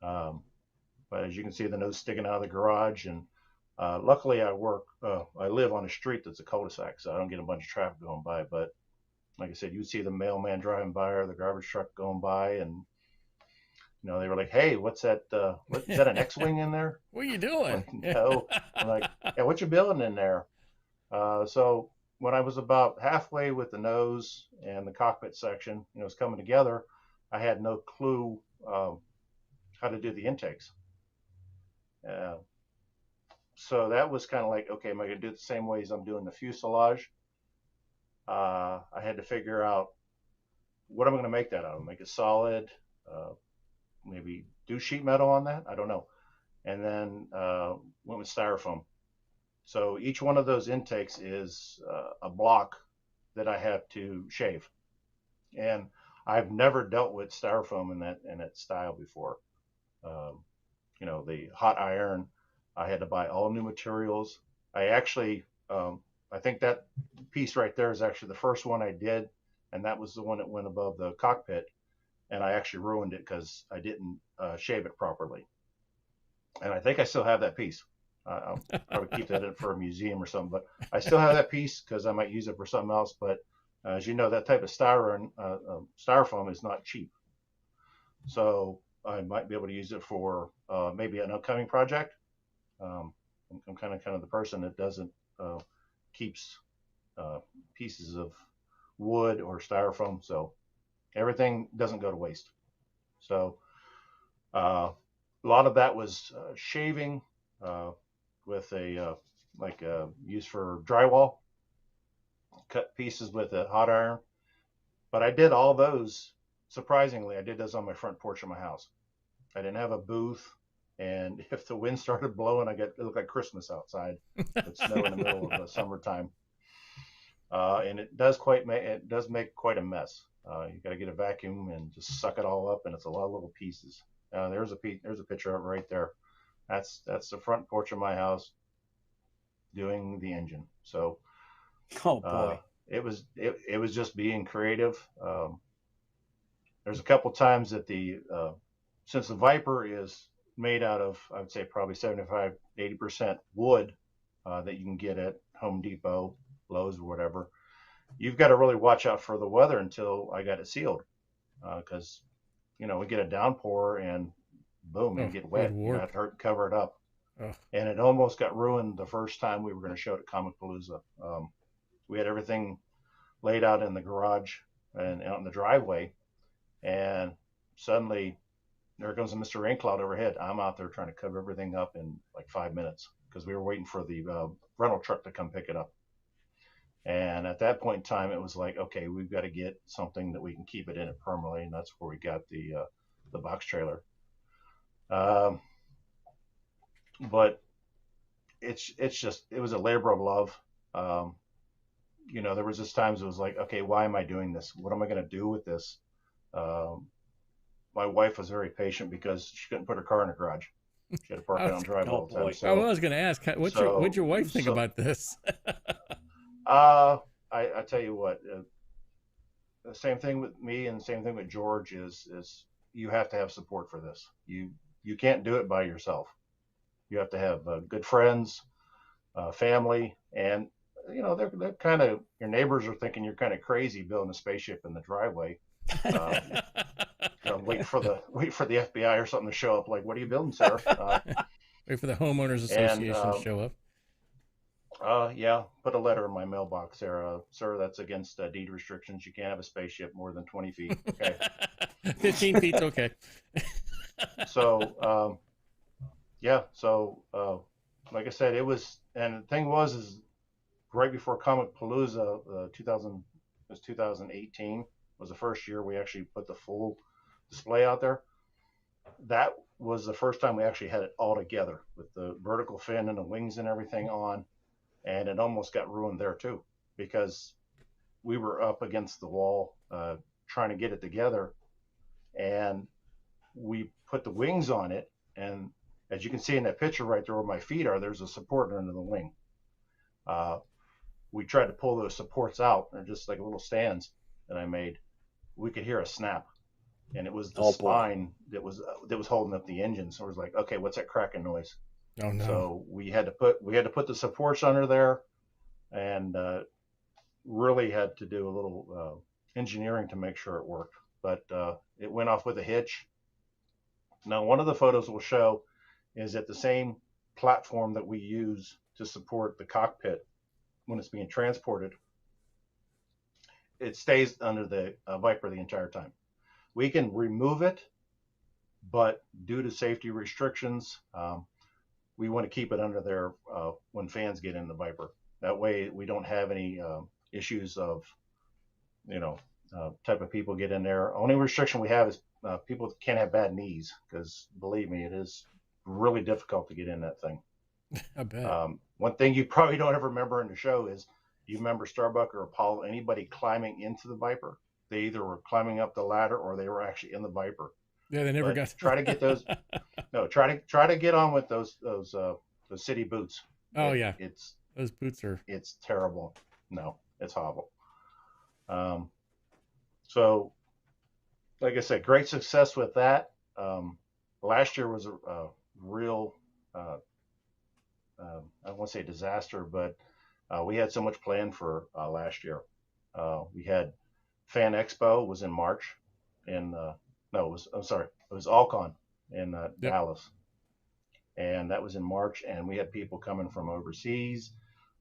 But as you can see, the nose sticking out of the garage, and luckily I live on a street that's a cul-de-sac, so I don't get a bunch of traffic going by. But like I said, you see the mailman driving by or the garbage truck going by, and they were like, "Hey, what's that? Is that an X-wing in there?" What are you doing? Like, no. I'm like, "Yeah, what you building in there?" So when I was about halfway with the nose and the cockpit section, it was coming together, I had no clue how to do the intakes. So that was kind of like, okay, am I going to do it the same way as I'm doing the fuselage? I had to figure out what I'm going to make that out of. Make it solid, maybe do sheet metal on that. I don't know. And then went with styrofoam. So each one of those intakes is a block that I have to shave. And I've never dealt with styrofoam in that style before. The hot iron, I had to buy all new materials. I actually, I think that piece right there is actually the first one I did, and that was the one that went above the cockpit. And I actually ruined it because I didn't shave it properly. And I think I still have that piece. I'll probably keep that in for a museum or something, but I still have that piece because I might use it for something else. But as you know, that type of styrofoam is not cheap. So I might be able to use it for maybe an upcoming project. I'm kind of the person that doesn't keeps pieces of wood or styrofoam, so everything doesn't go to waste. So a lot of that was shaving with a used for drywall, cut pieces with a hot iron. But I did all those, surprisingly, I did those on my front porch of my house. I didn't have a booth, and if the wind started blowing, it looked like Christmas outside. It's snow in the middle of the summertime. And it does make quite a mess. You got to get a vacuum and just suck it all up, and it's a lot of little pieces. There's a picture of it right there. That's the front porch of my house doing the engine. So, oh boy, it was just being creative. There's a couple times that since the Viper is made out of, I would say probably 75-80% wood that you can get at Home Depot, Lowe's, or whatever. You've got to really watch out for the weather until I got it sealed, because we get a downpour and boom, you get wet. You have to cover it up. And it almost got ruined the first time we were going to show it at Comic Palooza. We had everything laid out in the garage and out in the driveway, and suddenly there comes a Mr. Rain Cloud overhead. I'm out there trying to cover everything up in like 5 minutes because we were waiting for the rental truck to come pick it up. And at that point in time, it was like, okay, we've got to get something that we can keep it in it permanently, and that's where we got the box trailer. But it was a labor of love. There was just times it was like, okay, why am I doing this? What am I going to do with this? My wife was very patient because she couldn't put her car in her garage. She had to park it on the drive all the time. So, I was going to ask, what'd your wife think about this? I tell you what, the same thing with me and the same thing with George is you have to have support for this. You can't do it by yourself. You have to have good friends, family, and they're kind of, your neighbors are thinking you're kind of crazy building a spaceship in the driveway. wait for the FBI or something to show up. Like, what are you building, sir? Wait for the homeowners And association to show up. yeah, put a letter in my mailbox there. Sir, that's against deed restrictions. You can't have a spaceship more than 20 feet. Okay. 15 feet's okay. So, yeah. So, like I said, it was, and the thing is right before Comic Palooza, 2018 was the first year we actually put the full display out there. That was the first time we actually had it all together with the vertical fin and the wings and everything on. And it almost got ruined there too, because we were up against the wall trying to get it together, and we put the wings on it. And as you can see in that picture right there where my feet are, there's a support under the wing. We tried to pull those supports out, and just like little stands that I made. We could hear a snap, and it was the spine that was holding up the engine. So it was like, okay, what's that cracking noise? Oh no! So we had to put the supports under there, and really had to do a little engineering to make sure it worked. But it went off with a hitch. Now, one of the photos we'll show is at the same platform that we use to support the cockpit when it's being transported. It stays under the Viper the entire time. We can remove it, but due to safety restrictions, we want to keep it under there when fans get in the Viper. That way we don't have any issues of, type of people get in there. Only restriction we have is people can't have bad knees, because believe me, it is really difficult to get in that thing. I bet. One thing you probably don't ever remember in the show is, you remember Starbuck or Apollo, anybody climbing into the Viper? They either were climbing up the ladder or they were actually in the Viper. Yeah, they never got. Try to get those. No, try to get on with those city boots. Oh yeah, it's those boots are. It's terrible. No, it's horrible. So, like I said, great success with that. Last year was a real, I don't want to say disaster, but we had so much planned for last year. We had Fan Expo was in March, and it was Alcon in Dallas, and that was in March. And we had people coming from overseas.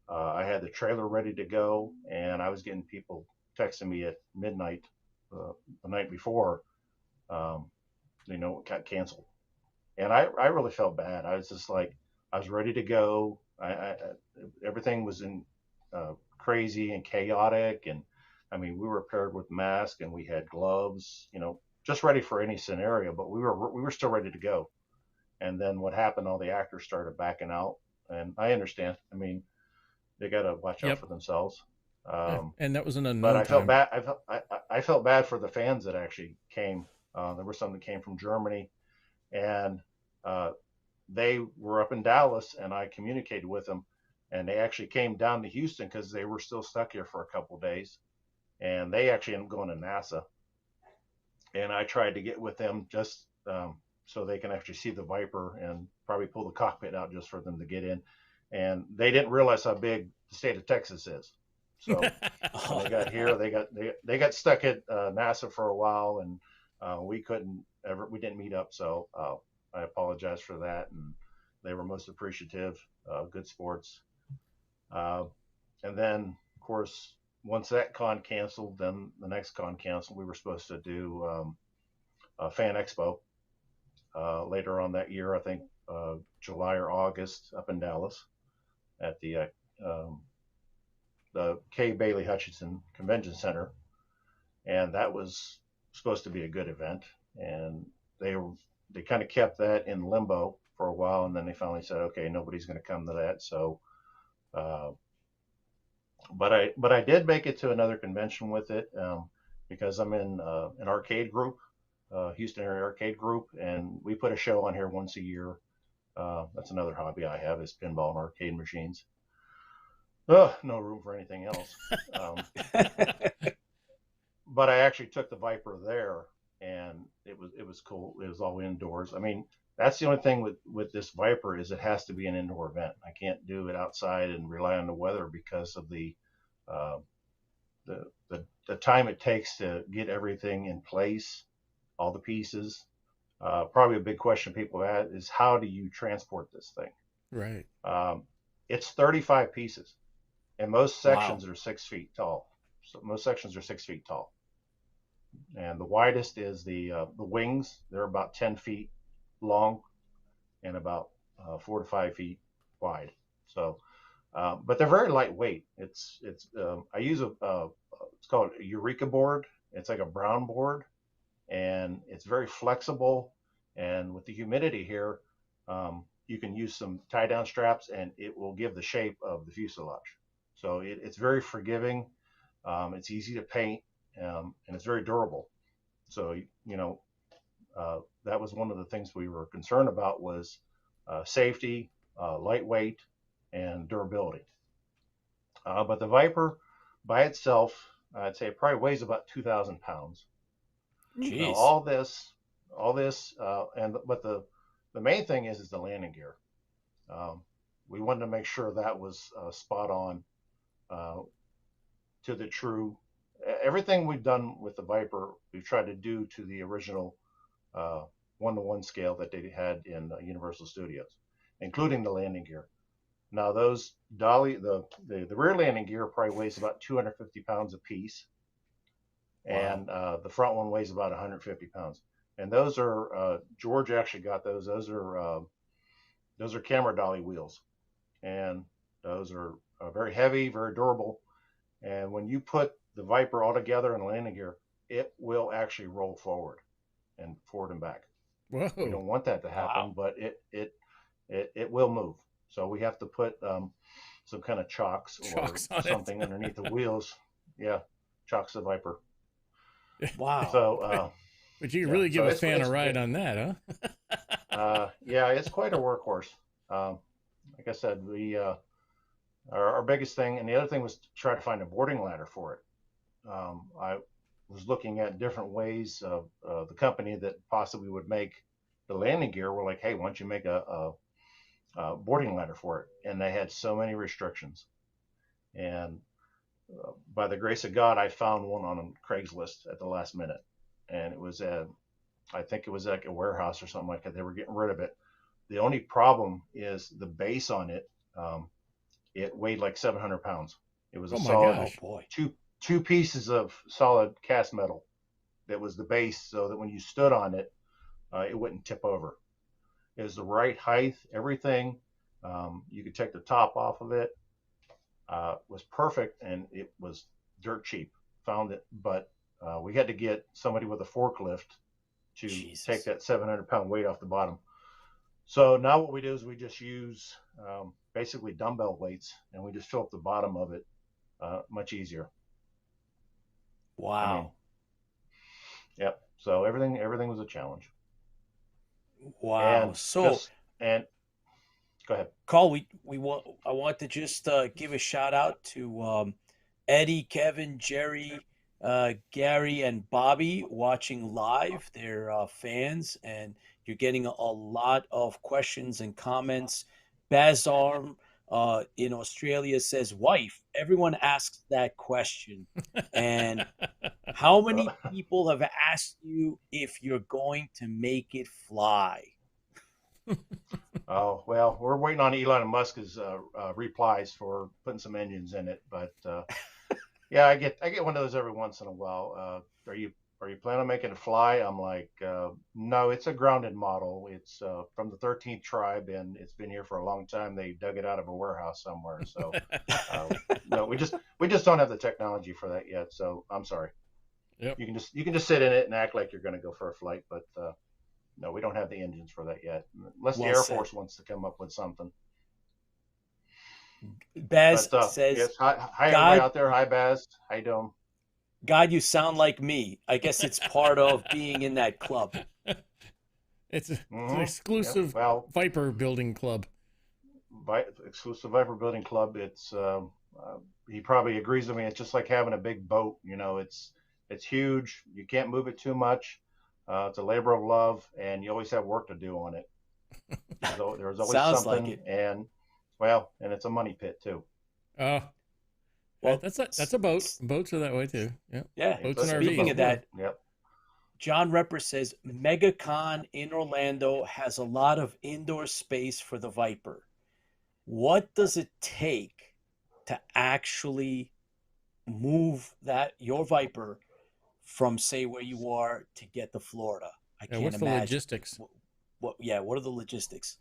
I had the trailer ready to go, and I was getting people texting me at midnight the night before. It got canceled, and I really felt bad. I was just like, I was ready to go. Everything was in crazy and chaotic, and I mean, we were paired with masks and we had gloves, just ready for any scenario. But we were still ready to go. And then what happened? All the actors started backing out, and I understand. I mean, they got to watch out for themselves. And that was an unknown. But I felt bad. I felt bad for the fans that actually came. There were some that came from Germany, and they were up in Dallas, and I communicated with them, and they actually came down to Houston because they were still stuck here for a couple of days, and they actually ended up going to NASA. And I tried to get with them just so they can actually see the Viper and probably pull the cockpit out just for them to get in. And they didn't realize how big the state of Texas is. So when they got here, they got stuck at NASA for a while, and we didn't meet up. So I apologize for that, and they were most appreciative. Good sports. And then, of course, once that con canceled, then the next con canceled. We were supposed to do a Fan Expo later on that year, I think July or August, up in Dallas at the K. Bailey Hutchinson Convention Center, and that was supposed to be a good event. And they kind of kept that in limbo for a while, and then they finally said, okay, nobody's going to come to that. So, but I did make it to another convention with it because I'm in an arcade group, Houston area arcade group, and we put a show on here once a year. That's another hobby I have, is pinball and arcade machines. No room for anything else. But I actually took the Viper there, and it was cool. It was all indoors. I mean, that's the only thing with this Viper is it has to be an indoor event. I can't do it outside and rely on the weather because of the time it takes to get everything in place all the pieces. Probably a big question people have is how do you transport this thing? Right. It's 35 pieces, and most Wow. sections are 6 feet tall. So most sections are 6 feet tall, and the widest is the wings. They're about 10 feet long and about 4 to 5 feet wide. So, but they're very lightweight. I use it's called a Eureka board. It's like a brown board, and it's very flexible. And with the humidity here, you can use some tie down straps and it will give the shape of the fuselage. So it's very forgiving. It's easy to paint, and it's very durable. So, that was one of the things we were concerned about was safety, lightweight, and durability. But the Viper by itself, I'd say it probably weighs about 2,000 pounds. Now, Jeez. but the main thing is the landing gear. We wanted to make sure that was spot on to the true. Everything we've done with the Viper, we've tried to do to the original 1-to-1 scale that they had in Universal Studios, including the landing gear. Now, those the rear landing gear probably weighs about 250 pounds a piece, and the front one weighs about 150 pounds. And those are George actually got those. Those are camera dolly wheels, and those are very heavy, very durable. And when you put the Viper all together in the landing gear, it will actually roll forward and back. Whoa. We don't want that to happen, but it will move. So we have to put some kind of chocks or something underneath the wheels. Yeah, chocks the Viper. Wow. So, but you really give a fan a ride on that, huh? Yeah, it's quite a workhorse. Like I said, our biggest thing, and the other thing was to try to find a boarding ladder for it. I was looking at different ways of the company that possibly would make the landing gear. We're like, hey, why don't you make a boarding ladder for it? And they had so many restrictions. And by the grace of God, I found one on Craigslist at the last minute, and it was I think it was like a warehouse or something like that. They were getting rid of it. The only problem is the base on it. It weighed like 700 pounds. It was a solid two pieces of solid cast metal that was the base, so that when you stood on it, it wouldn't tip over. It was the right height, everything. You could take the top off of it. Was perfect, and it was dirt cheap. Found it, but we had to get somebody with a forklift to take that 700-pound weight off the bottom. So now what we do is we just use basically dumbbell weights, and we just fill up the bottom of it much easier. Wow. Yep. So everything was a challenge. Wow. And go ahead, Carl. I want to just give a shout out to Eddie, Kevin, Jerry, Gary, and Bobby watching live. They're fans, and you're getting a lot of questions and comments. Bazarm in Australia says, "Wife." Everyone asks that question, and how many people have asked you if you're going to make it fly? Oh, well, we're waiting on Elon Musk's replies for putting some engines in it, but yeah, I get one of those every once in a while. Are you planning on making it fly? I'm like, no, it's a grounded model. It's from the 13th tribe, and it's been here for a long time. They dug it out of a warehouse somewhere. So no, we just don't have the technology for that yet. So I'm sorry. Yep. You can just sit in it and act like you're going to go for a flight, but no, we don't have the engines for that yet. Unless the Air Force wants to come up with something. Baz says, yes, hi everybody out there. Hi, Baz. How you doing? God, you sound like me. I guess it's part of being in that club. It's an exclusive Viper building club. Exclusive Viper building club. It's he probably agrees with me. It's just like having a big boat. It's huge. You can't move it too much. It's a labor of love, and you always have work to do on it. There's always Sounds something, like it. and it's a money pit too. Well, that's a boat. Boats are that way too. Yeah. Yeah. Boats and Speaking RVs. of that, Yep. John Repper says MegaCon in Orlando has a lot of indoor space for the Viper. What does it take to actually move your Viper from, say, where you are to get to Florida? I And can't what's the imagine. logistics? What are the logistics?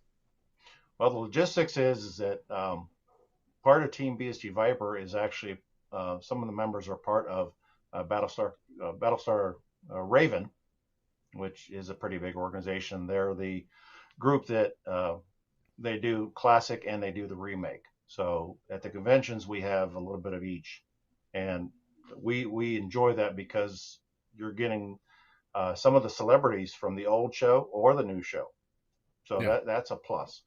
Well, the logistics is that part of Team BSG Viper is actually some of the members are part of Battlestar Raven, which is a pretty big organization. They're the group that they do classic and they do the remake. So at the conventions we have a little bit of each, and we enjoy that because you're getting some of the celebrities from the old show or the new show. So Yeah. that's a plus.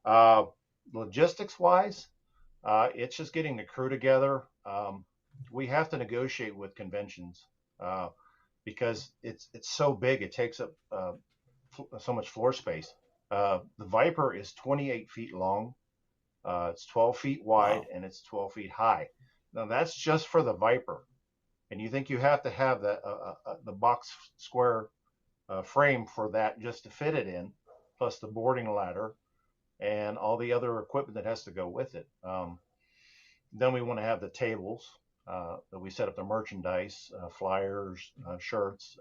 Uh, Logistics wise, it's just getting the crew together. We have to negotiate with conventions because it's so big. It takes up so much floor space. The Viper is 28 feet long. It's 12 feet wide. Wow. And it's 12 feet high. Now that's just for the Viper. And you think you have to have that the box square frame for that just to fit it in, plus the boarding ladder and all the other equipment that has to go with it. Then we want to have the tables that we set up the merchandise, flyers, shirts.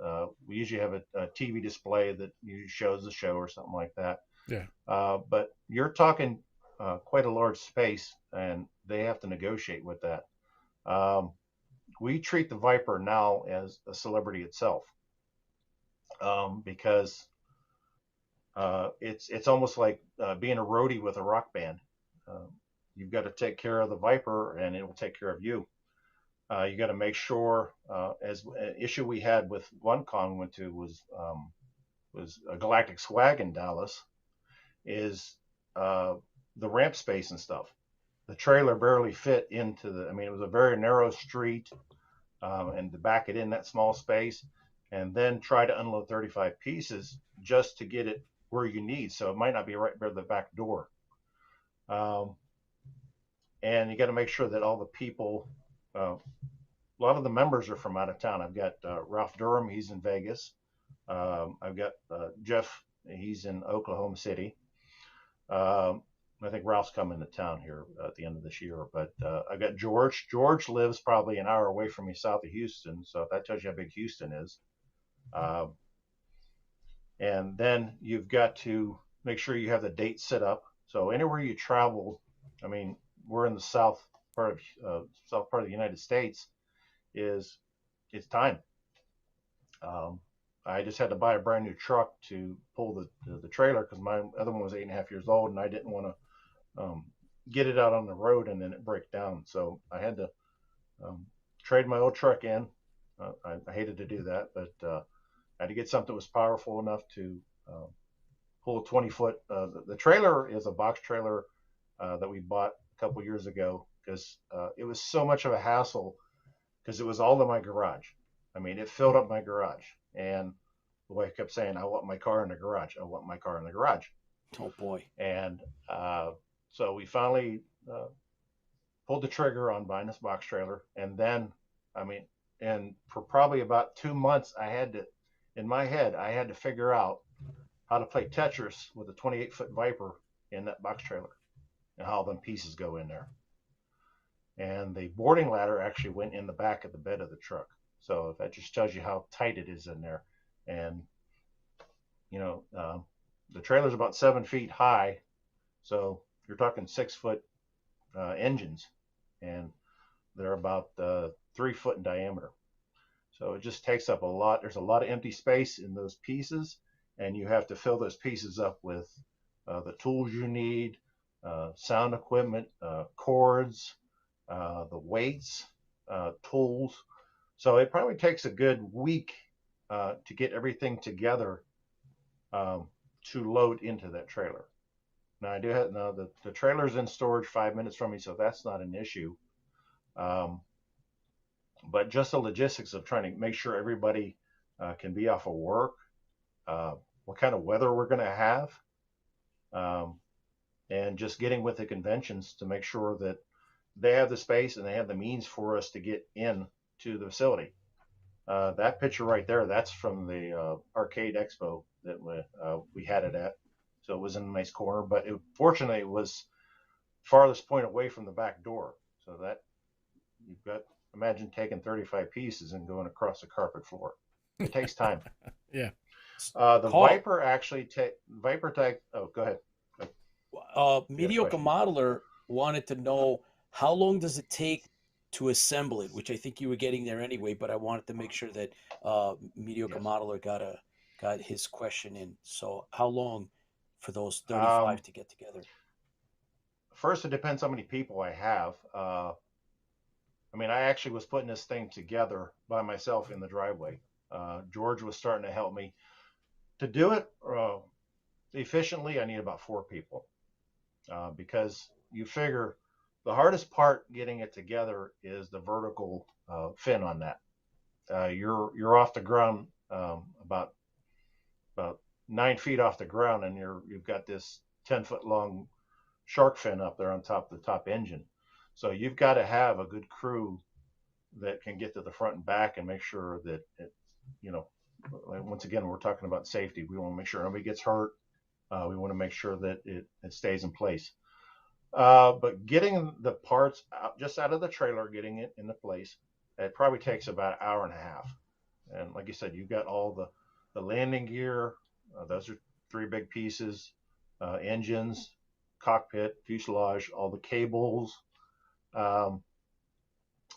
We usually have a TV display that usually shows the show or something like that. Yeah. But you're talking quite a large space, and they have to negotiate with that. We treat the Viper now as a celebrity itself because it's almost like being a roadie with a rock band. You've got to take care of the Viper, and it will take care of you. You got to make sure. As an issue we had with one con went to was a Galactic Swag in Dallas, is the ramp space and stuff. The trailer barely fit into the. I mean, it was a very narrow street, and to back it in that small space, and then try to unload 35 pieces just to get it where you need. So it might not be right by the back door. And you got to make sure that all the people, a lot of the members are from out of town. I've got Ralph Durham, he's in Vegas. I've got Jeff, he's in Oklahoma City. I think Ralph's coming to town here at the end of this year. But I've got George. George lives probably an hour away from me south of Houston. So that tells you how big Houston is. And then you've got to make sure you have the date set up. So anywhere you travel, I mean, we're in the south part of the United States. It's time. I just had to buy a brand new truck to pull the trailer because my other one was 8.5 years old, and I didn't want to get it out on the road and then it break down. So I had to trade my old truck in. I hated to do that, but I had to get something that was powerful enough to pull a 20-foot. The trailer is a box trailer that we bought a couple years ago because it was so much of a hassle because it was all in my garage. I mean, it filled up my garage. And the wife kept saying, I want my car in the garage. I want my car in the garage. Oh, boy. And so we finally pulled the trigger on buying this box trailer. And then, I mean, and for probably about 2 months, in my head, I had to figure out how to play Tetris with a 28-foot Viper in that box trailer and how them pieces go in there. And the boarding ladder actually went in the back of the bed of the truck. So that just tells you how tight it is in there. And, you know, the trailer's about 7 feet high. So you're talking 6-foot engines, and they're about 3 foot in diameter. So it just takes up a lot. There's a lot of empty space in those pieces, and you have to fill those pieces up with the tools you need, sound equipment, cords, the weights, tools. So it probably takes a good week to get everything together to load into that trailer. Now I do have the trailer's in storage 5 minutes from me, so that's not an issue. But just the logistics of trying to make sure everybody can be off of work, what kind of weather we're going to have, and just getting with the conventions to make sure that they have the space and they have the means for us to get in to the facility. That picture right there, that's from the arcade expo that we had it at. So it was in a nice corner, but fortunately it was farthest point away from the back door. So that you've got, imagine taking 35 pieces and going across the carpet floor. It takes time. Yeah. The Carl, Viper actually Viper tag. Oh, go ahead. You had a Mediocre question. Modeler wanted to know how long does it take to assemble it, which I think you were getting there anyway, but I wanted to make sure that Mediocre Yes. Modeler got his question in. So how long for those 35 Um, to get together? First, it depends how many people I have. I mean, I actually was putting this thing together by myself in the driveway. George was starting to help me to do it efficiently. I need about 4 people because you figure the hardest part getting it together is the vertical fin on that. You're off the ground about 9 feet off the ground, and you've got this 10-foot long shark fin up there on top of the top engine. So you've got to have a good crew that can get to the front and back and make sure that it, you know, once again, we're talking about safety. We want to make sure nobody gets hurt. We want to make sure that it stays in place. But getting the parts out, just out of the trailer, getting it into place, it probably takes about an hour and a half. And like you said, you've got all the landing gear. Those are 3 big pieces: engines, cockpit, fuselage, all the cables. Um,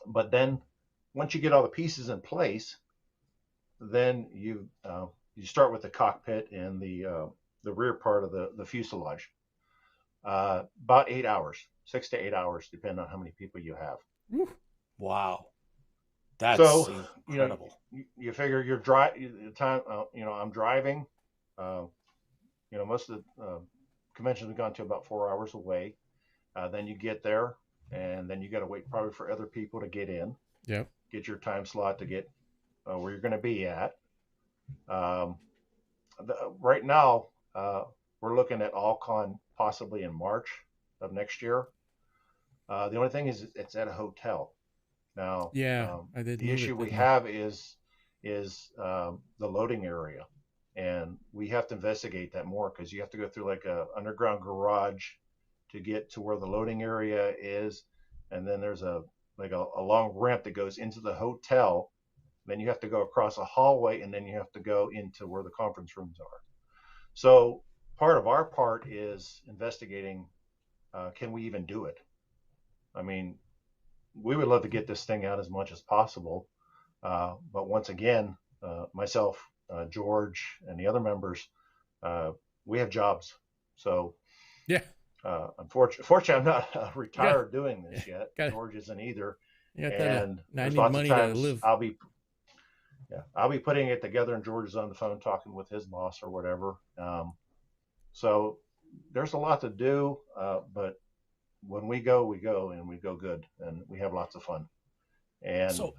but then once you get all the pieces in place, then you start with the cockpit and the rear part of the fuselage. About 8 hours, 6 to 8 hours, depending on how many people you have. Woo. Wow, that's So incredible. you figure time. I'm driving. Uh, most of the conventions have gone to about 4 hours away. Then you get there, and then you got to wait probably for other people to get in. Yep. Get your time slot to get where you're going to be at. Um, right now, we're looking at AllCon possibly in March of next year. The only thing is it's at a hotel. Now, Yeah, I did the move issue it, we didn't I? have is the loading area, and we have to investigate that more because you have to go through like a underground garage to get to where the loading area is, and then there's a long ramp that goes into the hotel. Then you have to go across a hallway, and then you have to go into where the conference rooms are. So part of our part is investigating. Can we even do it? I mean, we would love to get this thing out as much as possible. But once again, myself, George, and the other members, we have jobs. So Yeah. unfortunately, I'm not You got retired doing this yet. got George isn't either. you got that. And I there's need lots of money to times live. I'll be putting it together, and George is on the phone talking with his boss or whatever. So there's a lot to do, but when we go, and we go good, and we have lots of fun. And So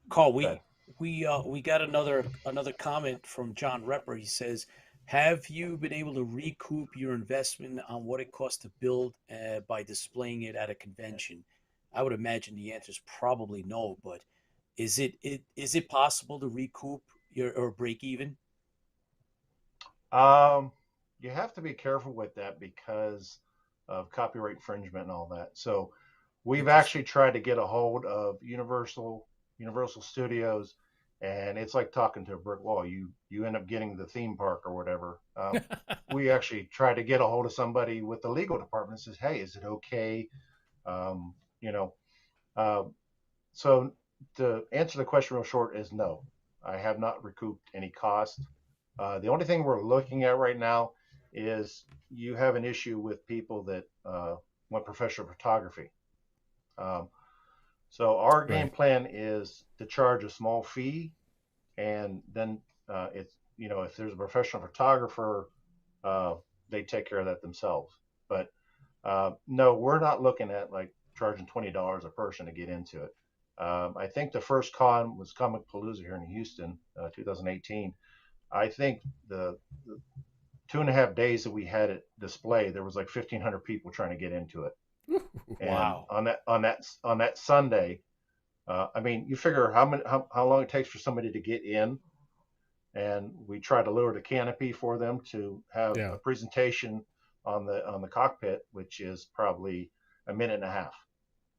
Carl, good. we got another comment from John Repper. He says, "Have you been able to recoup your investment on what it cost to build by displaying it at a convention?" I would imagine the answer is probably no, but is it possible to recoup your or break even? Um, you have to be careful with that because of copyright infringement and all that. So we've Interesting. actually tried to get a hold of Universal Studios, and it's like talking to a brick wall. You end up getting the theme park or whatever. We actually tried to get a hold of somebody with the legal department that says, "Hey, is it okay?" Um, you know, uh, so to answer the question real short is no. I have not recouped any cost. The only thing we're looking at right now is you have an issue with people that want professional photography. Um, so our game Right. plan is to charge a small fee, and then it's if there's a professional photographer, uh, they take care of that themselves. But no, we're not looking at like charging $20 a person to get into it. I think the first con was Comic Palooza here in Houston, 2018. I think the 2.5 days that we had it display, there was like 1,500 people trying to get into it. And Wow. on that Sunday, I mean, you figure how long it takes for somebody to get in, and we try to lower the canopy for them to have Yeah. a presentation on the cockpit, which is probably a minute and a half.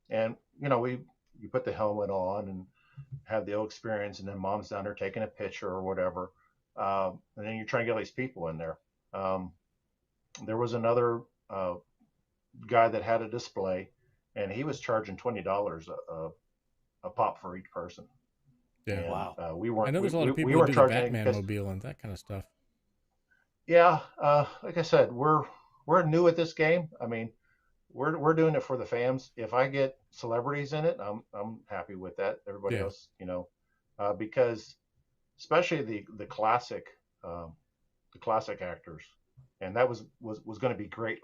And you put the helmet on and have the old experience, and then mom's down there taking a picture or whatever, and then you're trying to get all these people in there. There was another guy that had a display, and he was charging $20 a pop for each person. Yeah. And, Wow. we weren't. I know there's a lot of people we who weren't do the charging Batman mobile and that kind of stuff. Yeah, like I said, we're new at this game. I mean, we're doing it for the fans. If I get celebrities in it, I'm happy with that. Everybody Yeah. else, because especially the classic actors, and that was going to be great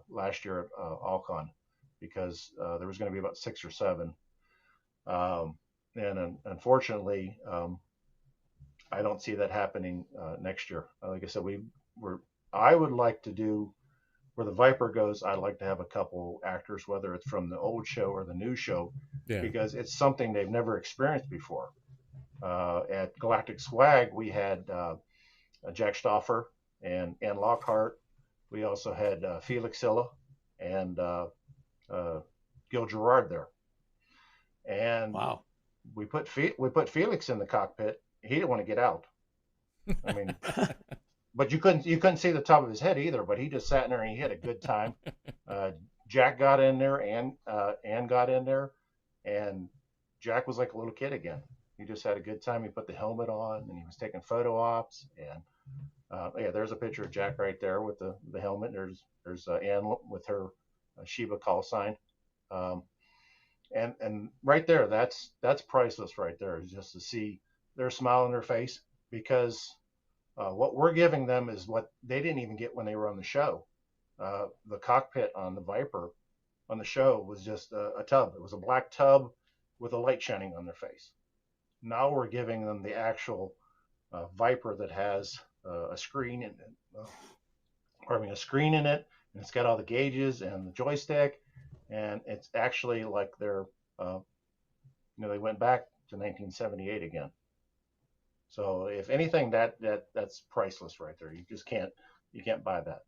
last year at Alcon, because there was going to be about 6 or 7, and unfortunately, I don't see that happening next year. Like I said, I would like to do, where the Viper goes, I'd like to have a couple actors, whether it's from the old show or the new show, Yeah. because it's something they've never experienced before. At Galactic Swag, we had Jack Stauffer and Ann Lockhart. We also had Felix Silla and Gil Gerard there. And Wow. we put Felix in the cockpit. He didn't want to get out. I mean, but you couldn't see the top of his head either. But he just sat in there and he had a good time. Jack got in there, and Ann got in there, and Jack was like a little kid again. He just had a good time. He put the helmet on, and he was taking photo ops. And yeah, there's a picture of Jack right there with the helmet. There's Ann with her Shiba call sign. And right there, that's priceless right there, just to see their smile on their face, because what we're giving them is what they didn't even get when they were on the show. The cockpit on the Viper on the show was just a tub. It was a black tub with a light shining on their face. Now we're giving them the actual Viper that has a screen in it, a screen in it, and it's got all the gauges and the joystick, and it's actually like they're, they went back to 1978 again. So if anything, that's priceless right there. You just can't buy that.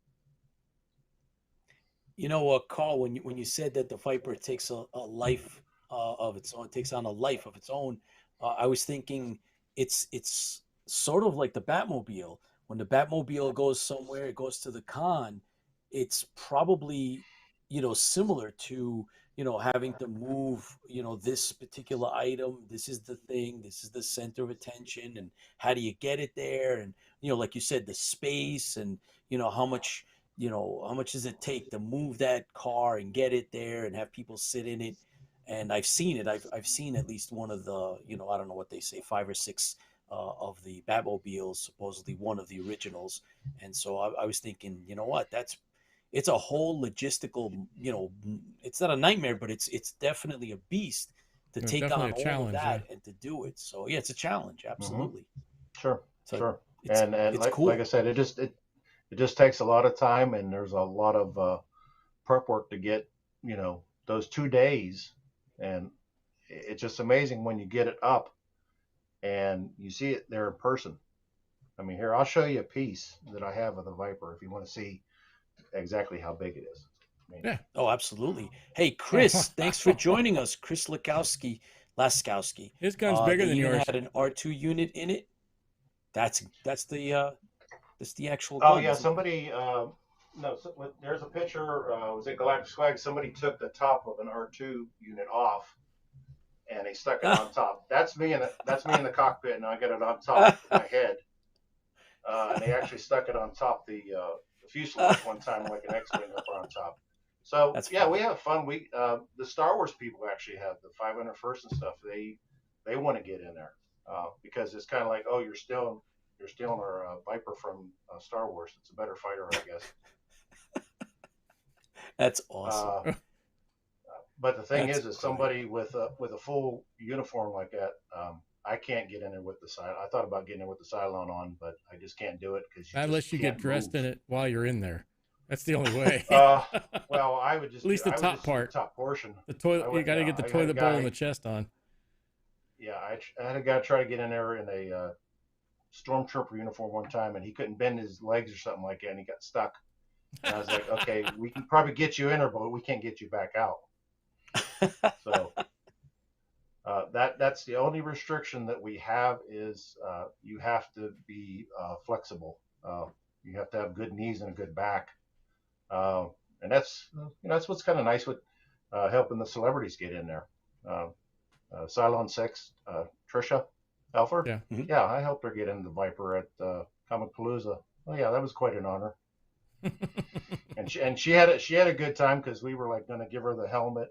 Carl, when you said that the Viper takes a life of its own, takes on a life of its own, I was thinking it's sort of like the Batmobile. When the Batmobile goes somewhere, it goes to the con. It's probably similar to having to move this particular item. This is the thing. This is the center of attention, and how do you get it there? And like you said, the space, and how much does it take to move that car and get it there and have people sit in it. And I've seen it. I've seen at least one of the, I don't know what they say, 5 or 6 of the Batmobiles, supposedly one of the originals. And so I was thinking, what? It's a whole logistical, it's not a nightmare, but it's definitely a beast to take on all of that and to do it. So yeah, it's a challenge, absolutely. Mm-hmm. Sure, so sure. And it's cool. Like I said, it just takes a lot of time, and there's a lot of prep work to get those 2 days. And it's just amazing when you get it up and you see it there in person. I mean, here, I'll show you a piece that I have of the Viper if you want to see exactly how big it is. Yeah. Oh, absolutely. Hey, Chris, thanks for joining us. Chris Laskowski. His gun's bigger than yours. Had an R2 unit in it. That's the actual gun. Oh yeah, somebody there's a picture. Was it Galactic Swag? Somebody took the top of an R2 unit off, and they stuck it on top. That's me in the cockpit, and I got it on top of my head. And they actually stuck it on top the fuselage one time, like an X-wing up on top. So yeah, we have fun. We the Star Wars people actually have the 501st and stuff. They want to get in there because it's kind of like, oh, you're stealing our Viper from Star Wars. It's a better fighter, I guess. That's awesome. But the thing is somebody with a full uniform like that, I can't get in there with the Cylon. I thought about getting in with the Cylon on, but I just can't do it because unless you get dressed in it while you're in there. That's the only way. Well, I would just at least the top part, the top portion. The toilet. You got to get the toilet bowl and the chest on. yeah, I had a guy try to get in there in a stormtrooper uniform one time, and he couldn't bend his legs or something like that, and he got stuck. And I was like, okay, we can probably get you in there, but we can't get you back out. So that's the only restriction that we have is you have to be flexible. You have to have good knees and a good back, and that's what's kind of nice with helping the celebrities get in there. Cylon 6, Trisha Elford. Yeah. Mhm. Yeah, I helped her get into the Viper at Comic Palooza. Oh yeah, that was quite an honor. And she had a good time because we were like going to give her the helmet.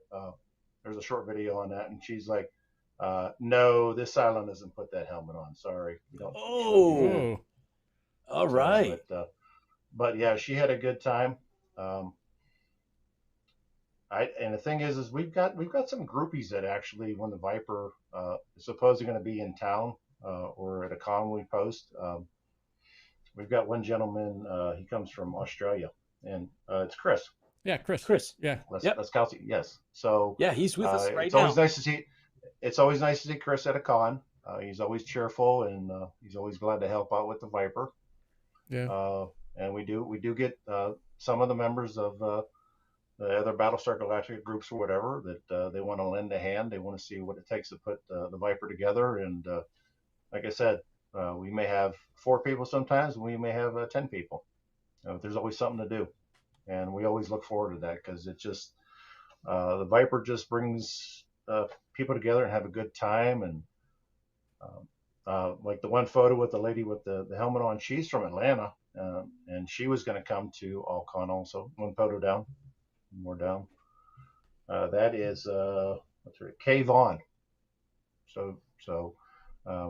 There's a short video on that, and she's like, "No, this Cylon doesn't put that helmet on. Sorry, you don't." Oh, all right. But yeah, she had a good time. And the thing is we've got some groupies that actually, when the Viper is supposedly going to be in town or at a con we post, we've got one gentleman. He comes from Australia, and it's Chris. Yeah, Chris. Chris. Yeah. Let's Kelsey. Yes. So Yeah, he's with us right it's now. always nice to see. It's always nice to see Chris at a con. He's always cheerful, and he's always glad to help out with the Viper. Yeah. And we do get some of the members of the other Battlestar Galactica groups or whatever that they want to lend a hand. They want to see what it takes to put the Viper together. And like I said, we may have 4 people sometimes, and we may have 10 people. There's always something to do, and we always look forward to that because it just the Viper just brings people together and have a good time. And like the one photo with the lady with the helmet on, she's from Atlanta, and she was going to come to AllCon also. One photo down, more down. That is what's her Kay Vaughn. So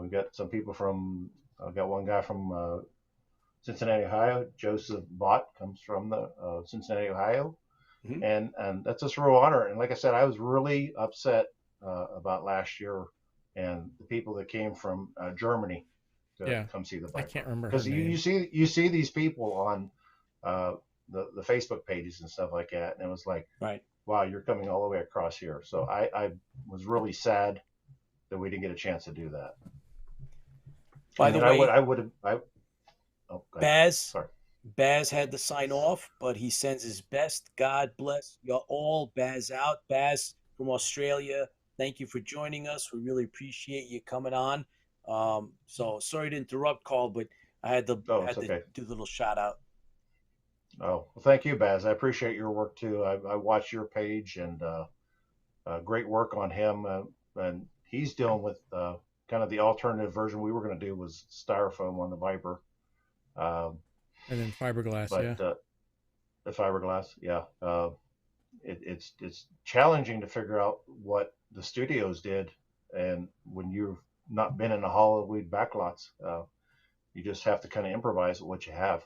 we've got some people from. I've got one guy from Cincinnati, Ohio. Joseph Bott comes from the Cincinnati, Ohio. Mhm. And that's just a real honor. And like I said, I was really upset about last year and the people that came from Germany to come see the Viper. I can't remember because her name. you see these people on the Facebook pages and stuff like that, and it was like, Right. wow, you're coming all the way across here. So I was really sad that we didn't get a chance to do that. By the way, I would have. Oh, Baz had to sign off, but he sends his best. God bless you all. Baz out. Baz from Australia, thank you for joining us. We really appreciate you coming on. So sorry to interrupt, Carl, but I had to okay. do a little shout out. Oh, well, thank you, Baz. I appreciate your work too. I watch your page, and great work on him. And he's dealing with kind of the alternative version we were going to do was styrofoam on the Viper. And then fiberglass, but yeah. The fiberglass, yeah. It's challenging to figure out what the studios did, and when you've not been in the Hollywood backlots, you just have to kind of improvise with what you have.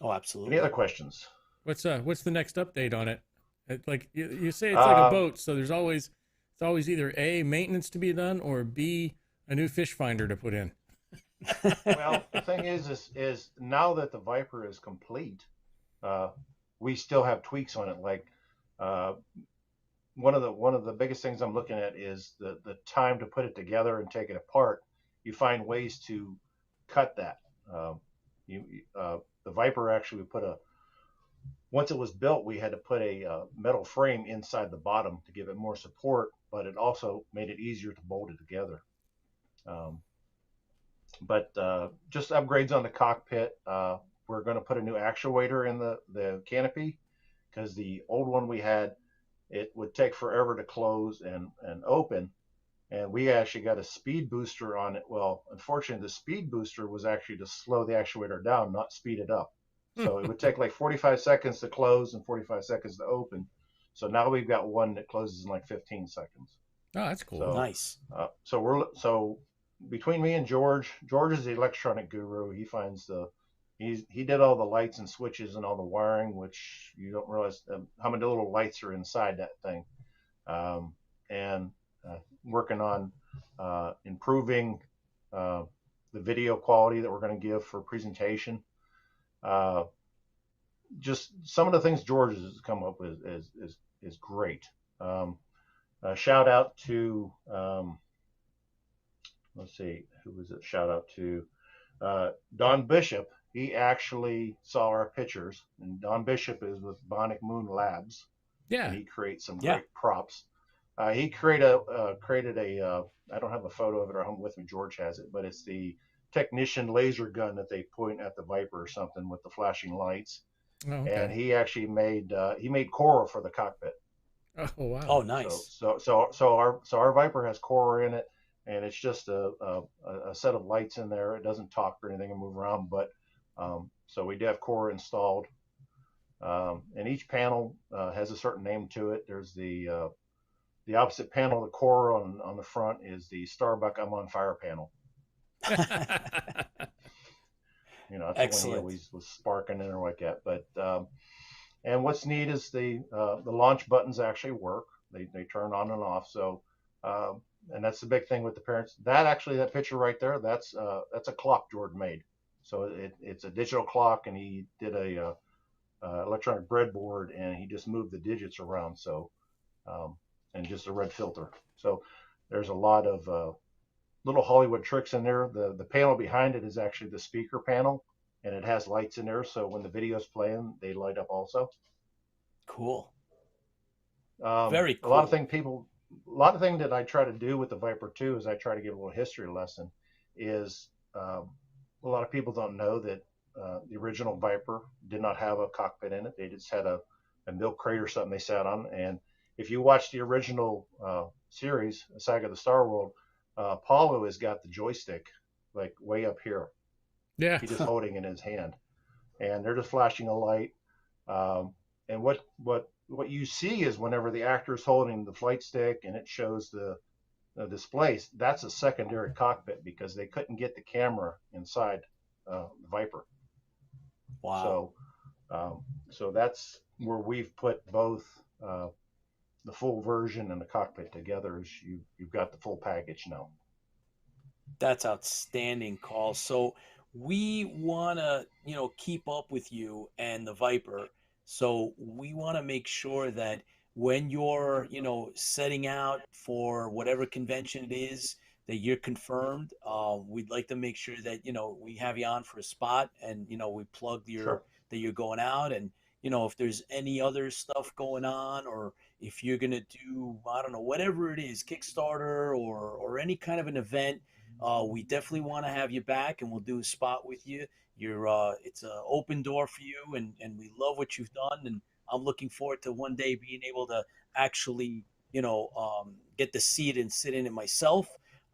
Oh, absolutely. Any other questions? What's the next update on it? Like you say, it's like a boat, so it's always either A, maintenance to be done, or B, a new fish finder to put in. Well, the thing is now that the Viper is complete, we still have tweaks on it. Like one of the biggest things I'm looking at is the time to put it together and take it apart. You find ways to cut that. The Viper actually once it was built, we had to put a metal frame inside the bottom to give it more support, but it also made it easier to bolt it together. But just upgrades on the cockpit. We're going to put a new actuator in the canopy because the old one we had, it would take forever to close and open. And we actually got a speed booster on it. Well, unfortunately, the speed booster was actually to slow the actuator down, not speed it up. So it would take like 45 seconds to close and 45 seconds to open. So now we've got one that closes in like 15 seconds. Oh, that's cool. So, nice. So between me and George is the electronic guru. He finds he did all the lights and switches and all the wiring, which you don't realize how many little lights are inside that thing. And working on improving the video quality that we're going to give for presentation. Just some of the things George has come up with is great. shout out to let's see, who was it? Shout out to Don Bishop. He actually saw our pictures, and Don Bishop is with Bionic Moon Labs, and Yeah. he creates some Yeah. great props. He created a I don't have a photo of it at home with me. George has it, but it's the technician laser gun that they point at the Viper or something with the flashing lights. Oh, And okay. he made Cora for the cockpit. Oh, Oh, wow. nice. So our Viper has Cora in it, and it's just a set of lights in there. It doesn't talk or anything or move around, but so we do have Cora installed. And each panel has a certain name to it. There's the opposite panel of the core on the front is the Starbuck I'm on fire panel. You know, that's the one he Excellent. always was sparking in or like that. But and what's neat is the launch buttons actually work. They turn on and off. So and that's the big thing with the parents. That picture right there, that's a clock Jordan made. So it's a digital clock, and he did a electronic breadboard, and he just moved the digits around. So and just a red filter. So there's a lot of little Hollywood tricks in there. The panel behind it is actually the speaker panel, and it has lights in there. So when the video's playing, they light up also. Cool. Very cool. A lot of things that I try to do with the Viper 2 is I try to give a little history lesson. Is a lot of people don't know that the original Viper did not have a cockpit in it. They just had a milk crate or something they sat on. And if you watch the original series, Saga of the Star World, Paulo has got the joystick like way up here. Yeah. He's just holding it in his hand, and they're just flashing a light. And what you see is whenever the actor is holding the flight stick and it shows the displays, that's a secondary cockpit because they couldn't get the camera inside the Viper. Wow. So that's where we've put both the full version and the cockpit together. Is you've got the full package now. That's outstanding, Carl. So we want to, keep up with you and the Viper. So we want to make sure that when you're, setting out for whatever convention it is that you're confirmed, we'd like to make sure that, we have you on for a spot and, we plug Sure. that you're going out and, if there's any other stuff going on or if you're going to do, I don't know, whatever it is, Kickstarter or any kind of an event, we definitely want to have you back, and we'll do a spot with you. It's an open door for you, and we love what you've done. And I'm looking forward to one day being able to actually, get the seat and sit in it myself.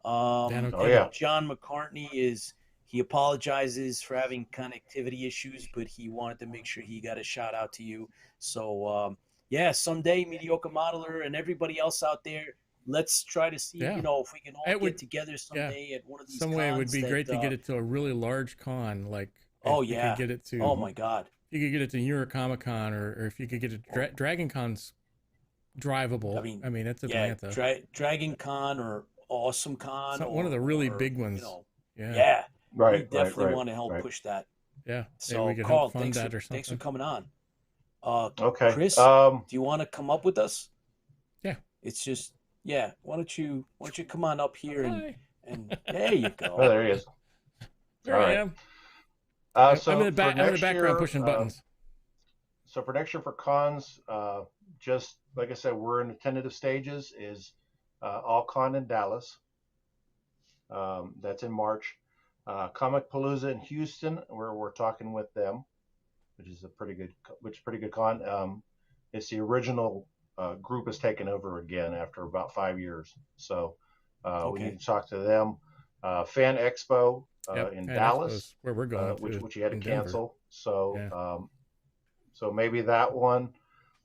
Dan, Oh okay. yeah. John McCartney he apologizes for having connectivity issues, but he wanted to make sure he got a shout out to you. So yeah, someday Mediocre Modeler and everybody else out there, let's try to see, Yeah. if we can all It get would- together someday at one of these Some way it would cons be that, great to get it to a really large con, like Oh if you yeah. could get it to Oh my God. you could get it to New York Comic Con, or if you could get it Dragon Con's drivable. I mean, that's Yeah, Atlanta. Dragon Con or Awesome Con, One of the really or, big ones. Yeah, Yeah. we Right. definitely want to help push that. Yeah. Maybe So we could Carl, help fund that or thanks for something. coming on. Okay. Chris, do you want to come up with us? Yeah. It's just, yeah. Why don't you come on up here Hi. and there you Oh, go. there he is. There All I right. am. So I'm in the for I'm in the next background year, pushing buttons. So for next year for cons, just like I said, we're in the tentative stages. Is All Con in Dallas. That's in March. Comic Palooza in Houston, where we're talking with them, which is a pretty good con. It's the original group is taken over again after about 5 years. So we Okay. need to talk to them. Fan Expo Yep, in Fan Dallas, Expo's where we're going which you had to in Denver. cancel. So Yeah. so maybe that one.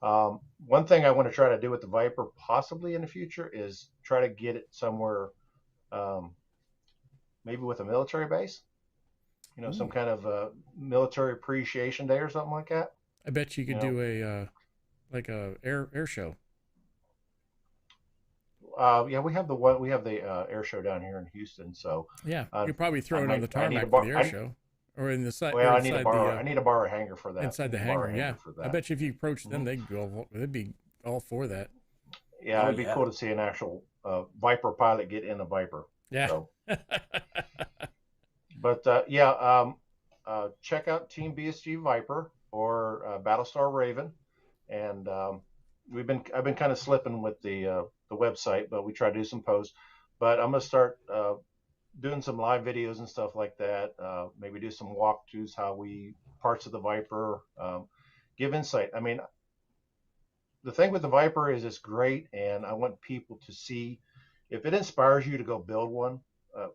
One thing I want to try to do with the Viper, possibly in the future, is try to get it somewhere, maybe with a military base. Some kind of military appreciation day or something like that. I bet you could do a like a air show. Yeah, we have the air show down here in Houston. So Yeah, you could probably throw I it on might- the I need tarmac to for bar- the air show, or in the side. well, or I need to inside borrow. the, I need to borrow a hanger for that. inside the I need to borrow hangar. a Yeah, for I that. bet you if you approach them, they'd be all for that. Yeah, Oh it'd be yeah. cool to see an actual Viper pilot get in a Viper. Yeah. So, but yeah, check out Team BSG Viper or Battlestar Raven, and I've been kind of slipping with the website, but we try to do some posts. But I'm gonna start doing some live videos and stuff like that. Maybe do some walkthroughs, how we parts of the Viper, give insight. I mean, the thing with the Viper is it's great, and I want people to see if it inspires you to go build one. Uh,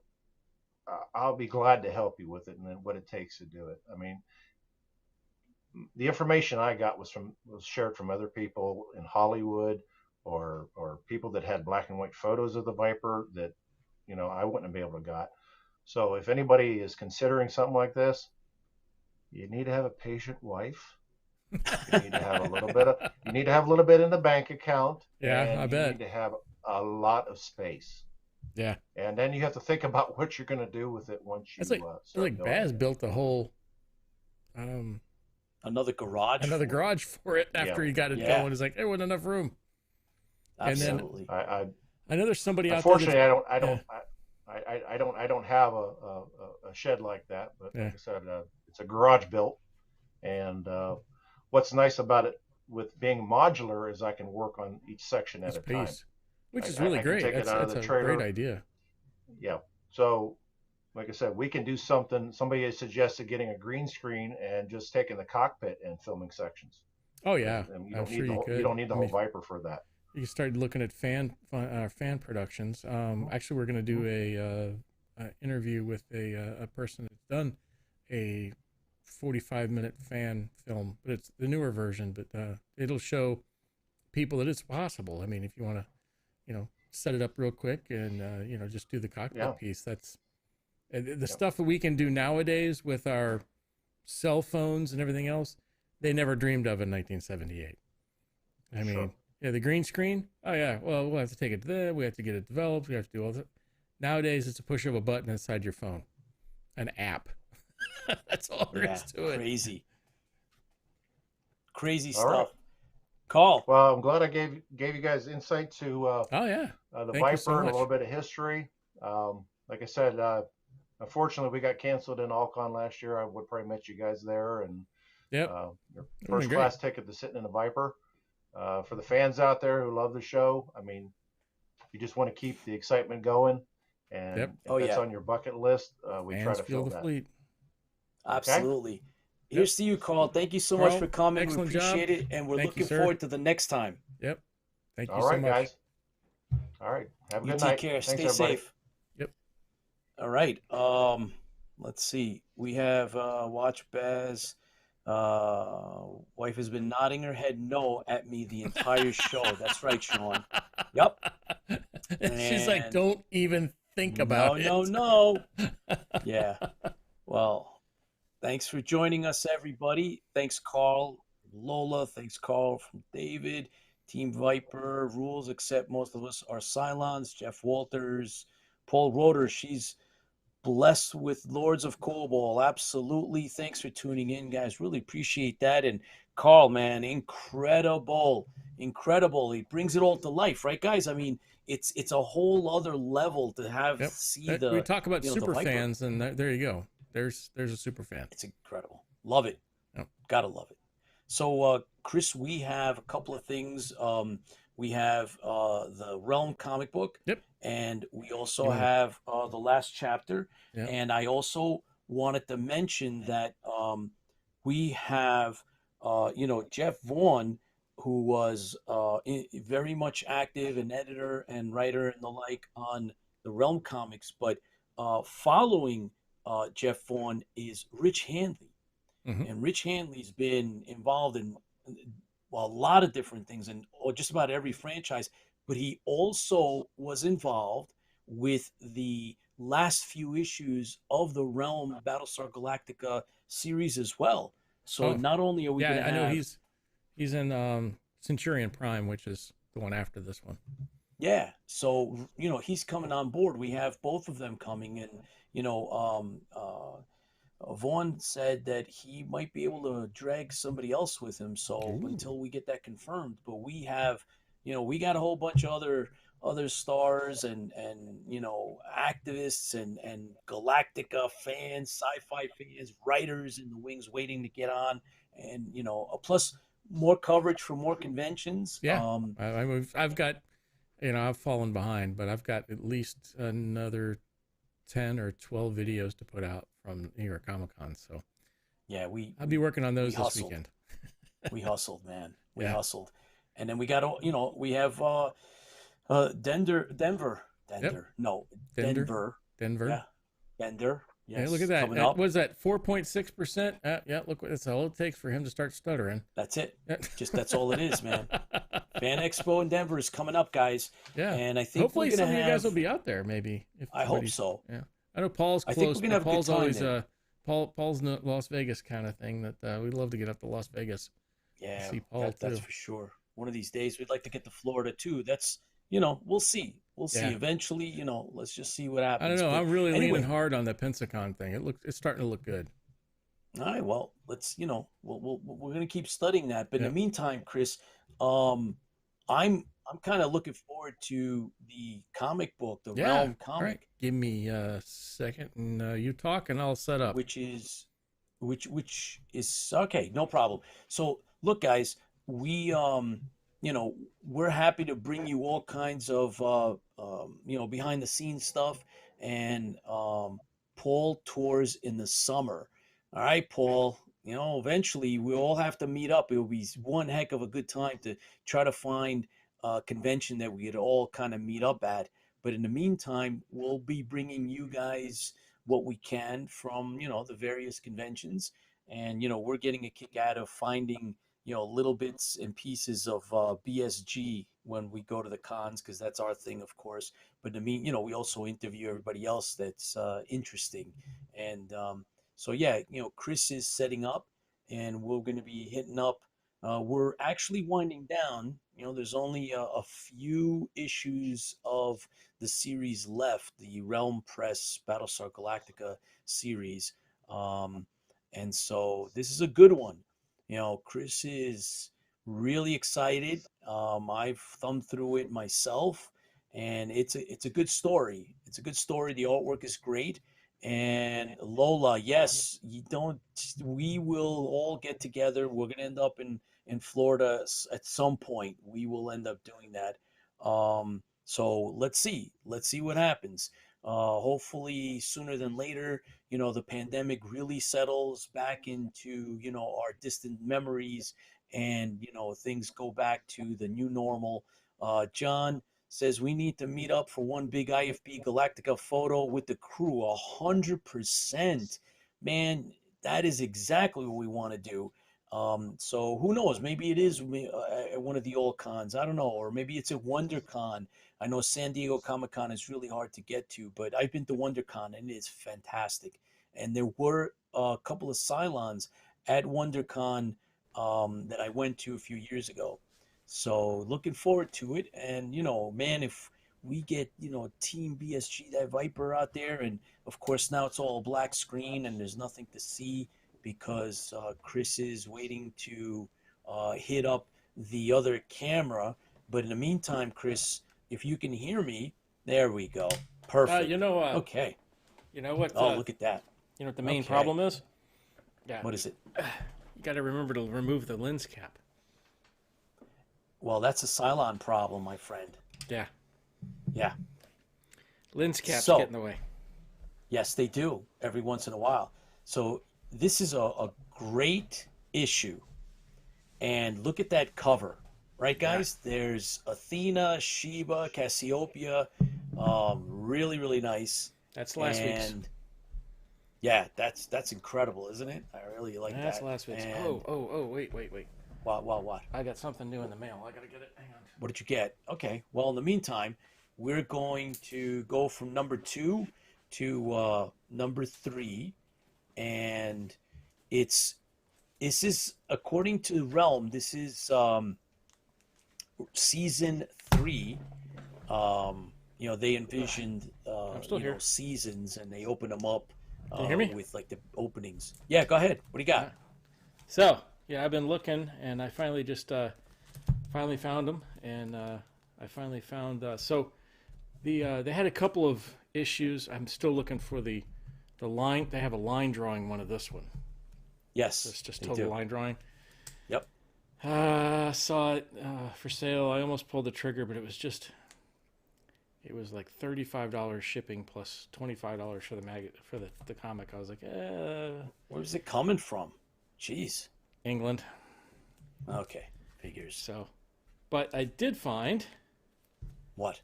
I'll be glad to help you with it and what it takes to do it. I mean, the information I got was shared from other people in Hollywood or people that had black and white photos of the Viper that I wouldn't have been able to got. So if anybody is considering something like this, you need to have a patient wife. You need to have a little bit in the bank account, Yeah, I and you bet. need to have a lot of space. Yeah. And then you have to think about what you're going to do with it once you It's like start building Baz it. built a whole um Another garage. another garage for it after Yeah. he got it Yeah. going. It's like there wasn't enough room. Absolutely. I know there's somebody out there. Unfortunately, Yeah. I don't have a shed like that. But Yeah. like I said, it's a garage built, and what's nice about it with being modular is I can work on each section at It's a time. piece, which is I really can great. take it That's out of that's the a great trailer. idea. Yeah. So, like I said, we can do something. Somebody has suggested getting a green screen and just taking the cockpit and filming sections. Oh yeah, And I'm sure you could. you don't need the whole Viper for that. You can start looking at fan productions. Actually, we're going to do a interview with a person that's done a 45-minute fan film, but it's the newer version. But it'll show people that it's possible. I mean, if you want to, set it up real quick and just do the cockpit piece. That's the stuff that we can do nowadays with our cell phones and everything else. They never dreamed of in 1978. I mean, yeah, the green screen. Oh yeah, well we'll have to take it there. We have to get it developed. We have to do all that. Nowadays, it's a push of a button inside your phone, an app. That's all there is to it. Crazy All stuff. right. Carl. Well, I'm glad I gave you guys insight to oh yeah the Thank you so Viper and a much. little bit of history. Like I said, unfortunately, we got canceled in Alcon last year. I would probably met you guys there, and Yep. Your first class ticket to sitting in a Viper. For the fans out there who love the show, I mean, you just want to keep the excitement going, and if that's on your bucket list, we Fans try to feel fill the that. Fleet. Absolutely. Okay? Here's to you, Carl. Thank you so much for coming. We appreciate it, and we're looking forward to the next time. Yep. Thank you so much. All right, guys. All right. Have a good night. Take care. Thanks, Stay everybody. safe. Yep. All right. Let's see. We have Watch Baz. Wife has been nodding her head no at me the entire show. That's right, Sean. Yep. She's like, don't even think about it. No. Yeah. Well, thanks for joining us, everybody. Thanks, Carl, Lola. Thanks, Carl from David. Team Viper rules, except most of us are Cylons. Jeff Walters, Paul Roeder. She's blessed with Lords of Cobol. Absolutely. Thanks for tuning in, guys. Really appreciate that. And Carl, man, incredible. He brings it all to life, right, guys? I mean, it's a whole other level to have we talk about super fans, and there you go. There's a super fan. It's incredible. Love it. Yep. Gotta love it. So, Chris, we have a couple of things. We have the Realm comic book. Yep. And we also have the last chapter. Yep. And I also wanted to mention that we have, Jeff Vaughn, who was very much active, an editor and writer and the like on the Realm comics. But following Jeff Vaughn is Rich Handley. Mm-hmm. And Rich Handley's been involved in a lot of different things or just about every franchise, but he also was involved with the last few issues of the Realm Battlestar Galactica series as well. So not only are we going to have... I know he's in Centurion Prime, which is the one after this one. Yeah, so, he's coming on board. We have both of them coming, and, Vaughn said that he might be able to drag somebody else with him. So until we get that confirmed, but we have, we got a whole bunch of other stars and activists and Galactica fans, sci-fi fans, writers in the wings waiting to get on, and plus more coverage for more conventions. Yeah, I've got, I've fallen behind, but I've got at least another 10 or 12 videos to put out from New York Comic Con. So yeah, I'll be working on those this hustled. weekend. We hustled, man. We Yeah. hustled, and then we got we have Denver. Yep. No, Denver. Yeah, Denver. Yes. Yeah, look at that. Coming up. What is that? 4.6%. Yeah, look, that's all it takes for him to start stuttering. That's it. That's all it is, man. Fan Expo in Denver is coming up, guys. Yeah, and I think hopefully some of you guys will be out there. Maybe. I hope so. Yeah, I know Paul's close. I think we're gonna have Paul's a good always time Paul's Las Vegas kind of thing. That we'd love to get up to Las Vegas. Yeah, see Paul that's for sure. One of these days, we'd like to get to Florida too. That's we'll see. We'll see. Eventually, let's just see what happens. I don't know. But I'm really leaning hard on the Pensacon thing. It's starting to look good. All right. Well, let's we're gonna keep studying that. But in the meantime, Chris, I'm kind of looking forward to the comic book, the Realm comic. Right. Give me a second, and you talk, and I'll set up. Which is okay. No problem. So look, guys, we we're happy to bring you all kinds of behind the scenes stuff, and Paul tours in the summer. All right, Paul. Eventually we'll all have to meet up. It will be one heck of a good time to try to find a convention that we could all kind of meet up at. But in the meantime, we'll be bringing you guys what we can from the various conventions, and we're getting a kick out of finding little bits and pieces of BSG when we go to the cons, because that's our thing, of course. But we also interview everybody else that's interesting. And so yeah, Chris is setting up, and we're going to be hitting up. We're actually winding down. There's only a few issues of the series left, the Realm Press Battlestar Galactica series. And so this is a good one. Chris is really excited. I've thumbed through it myself, and it's a good story. It's a good story. The artwork is great. And Lola, yes, we will all get together. We're going to end up in Florida at some point. We will end up doing that. So let's see what happens. Hopefully sooner than later, the pandemic really settles back into, our distant memories, and, things go back to the new normal. John says we need to meet up for one big IFB Galactica photo with the crew. 100%. Man, that is exactly what we want to do. So who knows? Maybe it is at one of the old cons. I don't know. Or maybe it's at WonderCon. I know San Diego Comic-Con is really hard to get to, but I've been to WonderCon, and it's fantastic. And there were a couple of Cylons at WonderCon that I went to a few years ago. So looking forward to it. And, man, if we get, Team BSG Viper out there, and of course now it's all black screen and there's nothing to see, because Chris is waiting to hit up the other camera. But in the meantime, Chris, if you can hear me, there we go. Perfect. Okay. You know what? Oh, look at that. You know what the main problem is? Yeah. What is it? You got to remember to remove the lens cap. Well, that's a Cylon problem, my friend. Yeah. Yeah. Lens caps get in the way. Yes, they do every once in a while. So this is a great issue. And look at that cover. Right, guys? Yeah. There's Athena, Sheba, Cassiopeia. Really, really nice. That's last week's. Yeah, that's incredible, isn't it? I really like that. That's last week's. And wait. What? I got something new in the mail. I got to get it. Hang on. What did you get? Okay. Well, in the meantime, we're going to go from number 2 to number 3. And this is, according to Realm, this is season 3. They envisioned seasons, and they opened them up Can you hear me? with like the openings. Yeah, go ahead. What do you got? So, I've been looking, and I finally just finally found them, and I finally found. So they had a couple of issues. I'm still looking for the line. They have a line drawing one of this one. Yes, It's just they total do. line drawing. Yep. Saw it for sale. I almost pulled the trigger, but it was like $35 shipping plus $25 for the comic. I was like, Where's it coming from? Jeez. England. Okay, figures. So, but I did find What?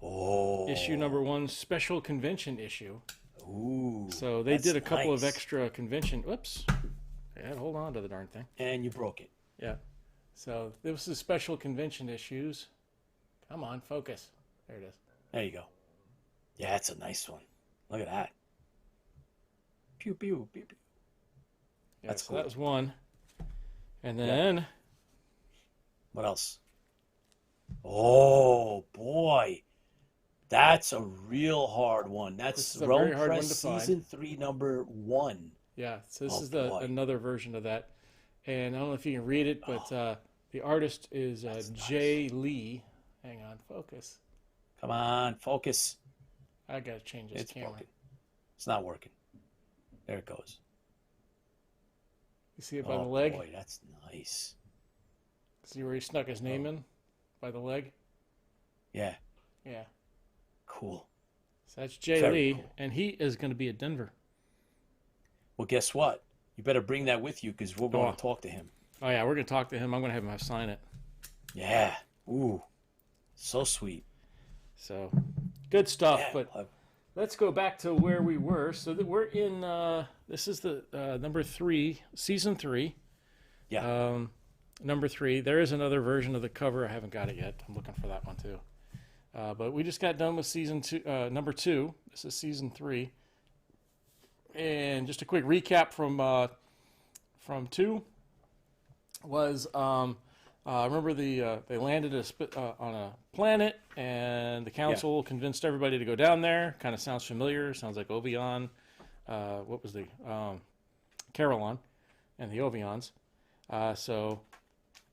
Oh. issue number 1, special convention issue. Ooh. So they did a couple of nice. extra convention. Whoops. I had to hold on to the darn thing. And you broke it. Yeah. So this is special convention issues. Come on, focus. There it is. There you go. Yeah, it's a nice one. Look at that. Pew pew pew pew. Yeah, That's so cool. that was one. And then What else? Oh boy, that's a real hard one. This That's is a Realm very hard one Press to find. Season 3, number 1. yeah, so this Oh, is boy. another version of that. And I don't know if you can read it, but the artist is That's Jay Lee. Hang on, focus. Come on, focus. I gotta change this It's camera. broken. It's not working. There it goes. You see it by Oh the leg? boy, that's nice. See where he snuck his name in? By the leg? Yeah, Yeah. cool. So that's Jay Very Lee, cool. and he is going to be at Denver. Well, guess what? You better bring that with you because we're going Oh. to talk to him. Oh yeah, we're going to talk to him. I'm going to have him sign it. Yeah. Ooh, so sweet. So good stuff. Yeah, But let's go back to where we were. So that we're in. This is the number 3, season 3. Yeah. Number 3. There is another version of the cover. I haven't got it yet. I'm looking for that one too. But we just got done with season 2, number 2. This is season 3. And just a quick recap from 2 was remember they landed on a planet, and the council convinced everybody to go down there. Kind of sounds familiar. Sounds like Ovion. What was the Carolon and the Ovions. So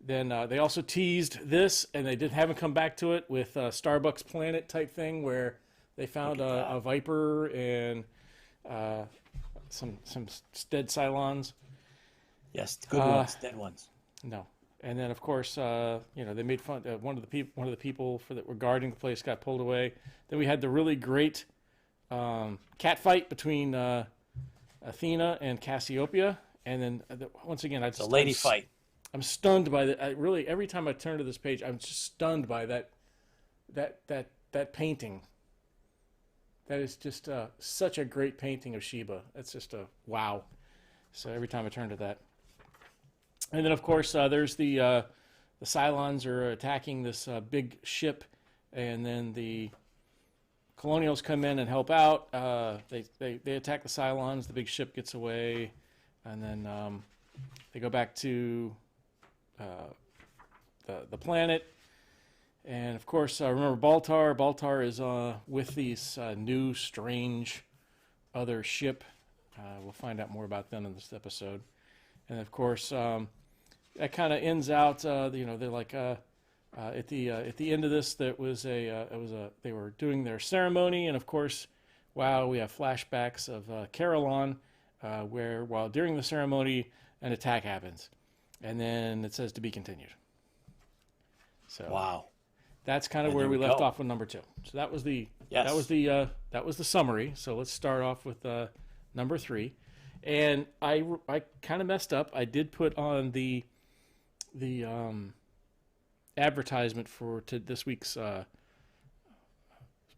then they also teased this, and they haven't come back to it with Starbucks Planet type thing where they found a Viper and some dead Cylons. Yes, good ones, dead ones. No, and then of course they made fun. One of the people that were guarding the place got pulled away. Then we had the really great cat fight between Athena and Cassiopeia, and then once again, The lady fight. I'm stunned by that. Really, every time I turn to this page, I'm just stunned by that painting. That is just such a great painting of Sheba. It's just a wow. So every time I turn to that, and then of course there's the Cylons are attacking this big ship, and then the Colonials come in and help out. They attack the Cylons. The big ship gets away, and then they go back to the planet. And of course, remember Baltar. Baltar is with this new, strange, other ship. We'll find out more about them in this episode. And of course, that kind of ends out. They're like at the end of this, they were doing their ceremony, and of course, wow, we have flashbacks of Carolon, where while during the ceremony, an attack happens, and then it says to be continued. So Wow. that's kind of And where there we we left go. off with number 2. So that was the Yes. that was the summary. So let's start off with number 3, and I kind of messed up. I did put on the advertisement for this week's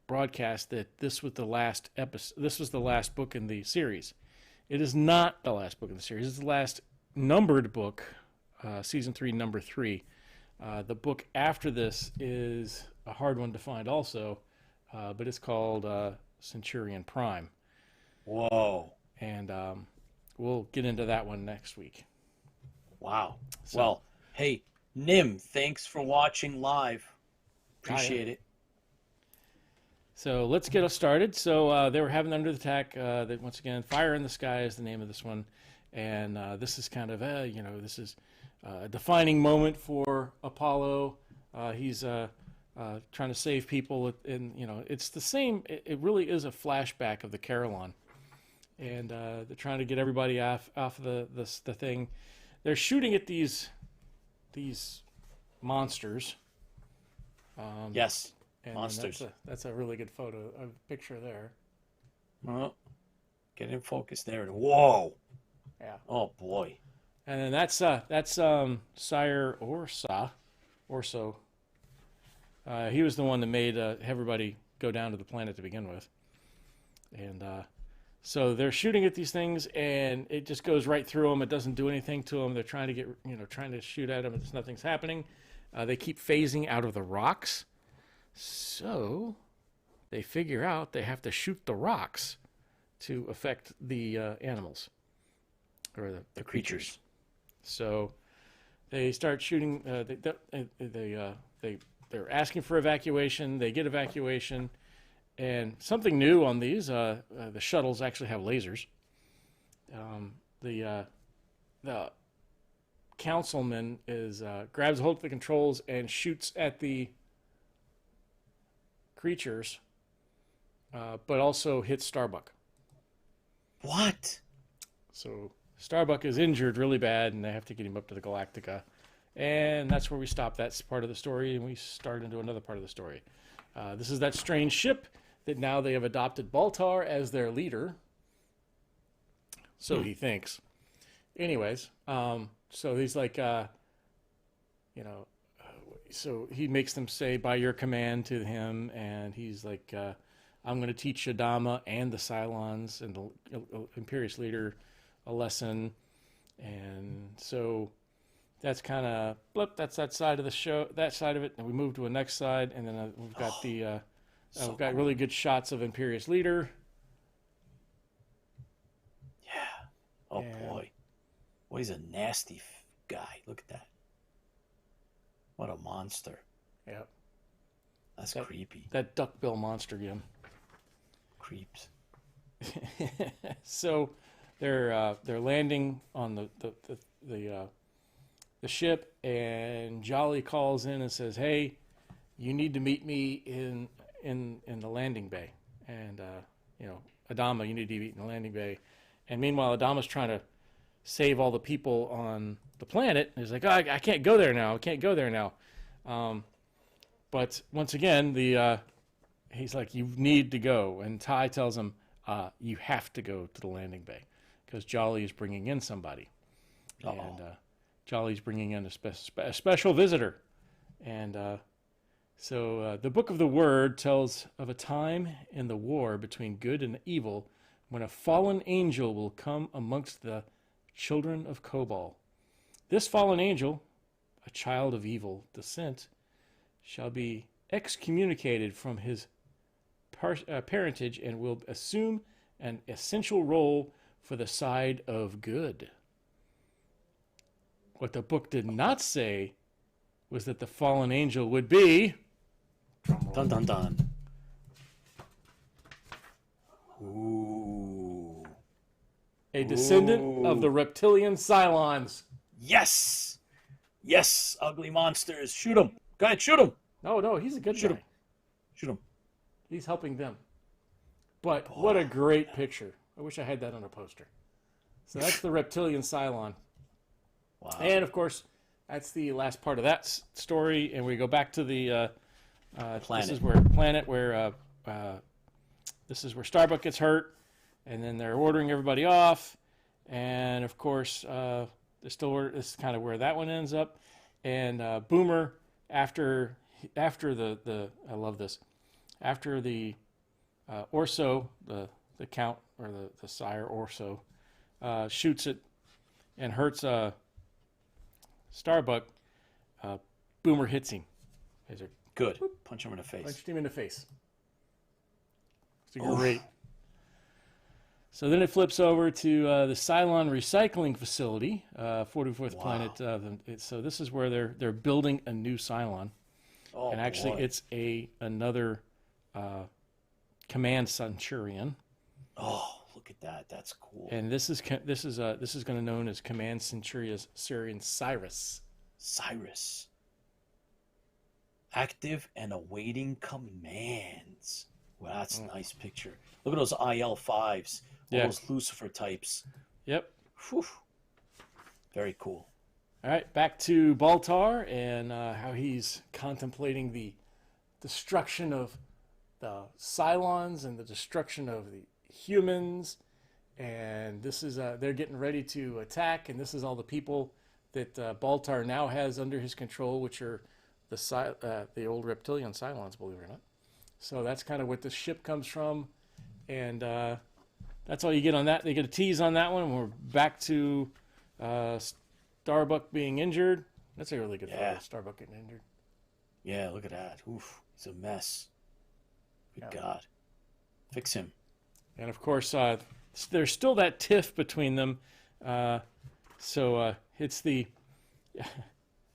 broadcast that this was the last episode. This was the last book in the series. It is not the last book in the series. It's the last numbered book, season 3, number 3. The book after this is a hard one to find also, but it's called Centurion Prime. Whoa. And we'll get into that one next week. Wow. So- Well, hey, Nim, thanks for watching live. Appreciate it. So let's get us started. So they were having under the attack. Once again, Fire in the Sky is the name of this one. And this is kind of, this is a defining moment for Apollo. He's trying to save people, and it's the same. It really is a flashback of the Carillon, and they're trying to get everybody off the thing. They're shooting at these monsters. Yes, and monsters. That's a really good picture there. Well, get in focus there. Whoa. Yeah. Oh boy. And then that's Sire Orso. He was the one that made everybody go down to the planet to begin with. And so they're shooting at these things, and it just goes right through them. It doesn't do anything to them. They're trying to shoot at them, and nothing's happening. They keep phasing out of the rocks. So they figure out they have to shoot the rocks to affect the animals or the creatures. So they start shooting. They're asking for evacuation. They get evacuation, and something new on these. The shuttles actually have lasers. The councilman grabs a hold of the controls and shoots at the creatures, but also hits Starbuck. What? So Starbuck is injured really bad, and they have to get him up to the Galactica. And that's where we stop that part of the story, and we start into another part of the story. This is that strange ship that now they have adopted Baltar as their leader. So he thinks. Anyways, so he's like, so he makes them say, by your command to him, and he's like, I'm going to teach Adama and the Cylons and the Imperious leader a lesson. And so that's kind of that's that side of the show, that side of it, and we move to a next side, and then we've got we've got really good shots of Imperious leader. Yeah. Oh boy. Well, he's a nasty guy. Look at that. What a monster. Yep. That's creepy. That duckbill monster again. Creeps. So they're landing on the ship, and Jolly calls in and says, "Hey, you need to meet me in the landing bay." And Adama, you need to meet in the landing bay. And meanwhile, Adama's trying to save all the people on the planet. And he's like, "Oh, I can't go there now. I can't go there now." But once again, he's like, "You need to go." And Ty tells him, "You have to go to the landing bay because Jolly is bringing in somebody." And Jolly's bringing in a special visitor. And so the Book of the Word tells of a time in the war between good and evil when a fallen angel will come amongst the children of Kobol. This fallen angel, a child of evil descent, shall be excommunicated from his parentage and will assume an essential role for the side of good. What the book did not say was that the fallen angel would be... Dun dun dun. Ooh. A descendant of the reptilian Cylons. Yes! Yes, ugly monsters. Shoot him. Go ahead, shoot him. No, he's a good guy. Shoot him. He's helping them. But what a great picture. I wish I had that on a poster. So that's the reptilian Cylon. Wow. And, of course, that's the last part of that story. And we go back to the planet. This is where Starbuck gets hurt. And then they're ordering everybody off. And, of course, this is kind of where that one ends up. And Boomer, after the I love this, after the Orso, the Count, or the Sire Orso, shoots it and hurts Starbuck, Boomer hits him. Good. Punch him in the face. Punched him in the face. It's great. So then it flips over to the Cylon recycling facility, 44th planet. So this is where they're building a new Cylon. Oh, and actually, boy. it's another command Centurion. Oh, look at that. That's cool. And this is going to be known as Command Centurion Cyrus. Cyrus. Active and awaiting commands. Well, that's a nice picture. Look at those IL-5s. All those Lucifer types. Yep. Whew. Very cool. All right, back to Baltar and how he's contemplating the destruction of the Cylons and the destruction of the humans. And this is they're getting ready to attack, and this is all the people that Baltar now has under his control, which are the old reptilian Cylons, believe it or not. So that's kind of what the ship comes from, and that's all you get on that. They get a tease on that one, and we're back to Starbuck being injured. That's a really good photo, Starbuck getting injured. Yeah, look at that. Oof, it's a mess. Good God. Fix him. And of course, there's still that tiff between them. So it's the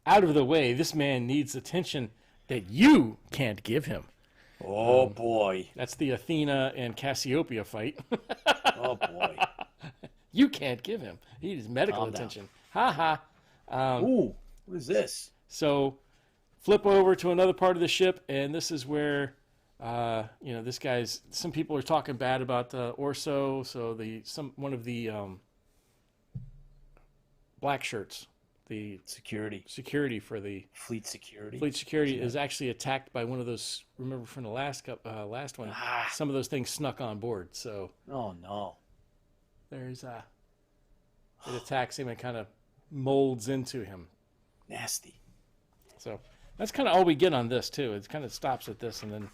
out of the way. This man needs attention that you can't give him. Oh, boy. That's the Athena and Cassiopeia fight. Oh, boy. You can't give him. He needs medical attention. Ha ha. Ooh, what is this? So flip over to another part of the ship, and this is where, this guy's. Some people are talking bad about Orso. So one of the black shirts, the security for the fleet security. Fleet security is actually attacked by one of those. Remember from the last one, some of those things snuck on board. So oh no, there's it attacks him and kind of molds into him. Nasty. So that's kind of all we get on this too. It kind of stops at this, and then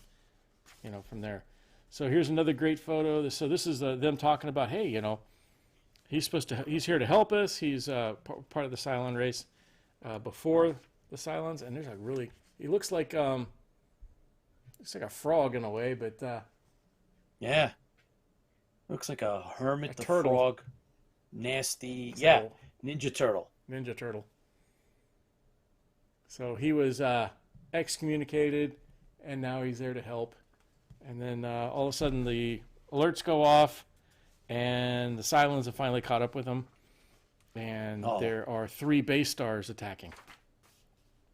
from there. So here's another great photo. So this is them talking about, hey, he's here to help us. He's part of the Cylon race before the Cylons, and there's he looks like a frog in a way, but yeah, looks like a hermit, the turtle. Frog, nasty, Ninja Turtle. So he was excommunicated, and now he's there to help. And then all of a sudden the alerts go off, and the Cylons have finally caught up with him. And there are 3 base stars attacking.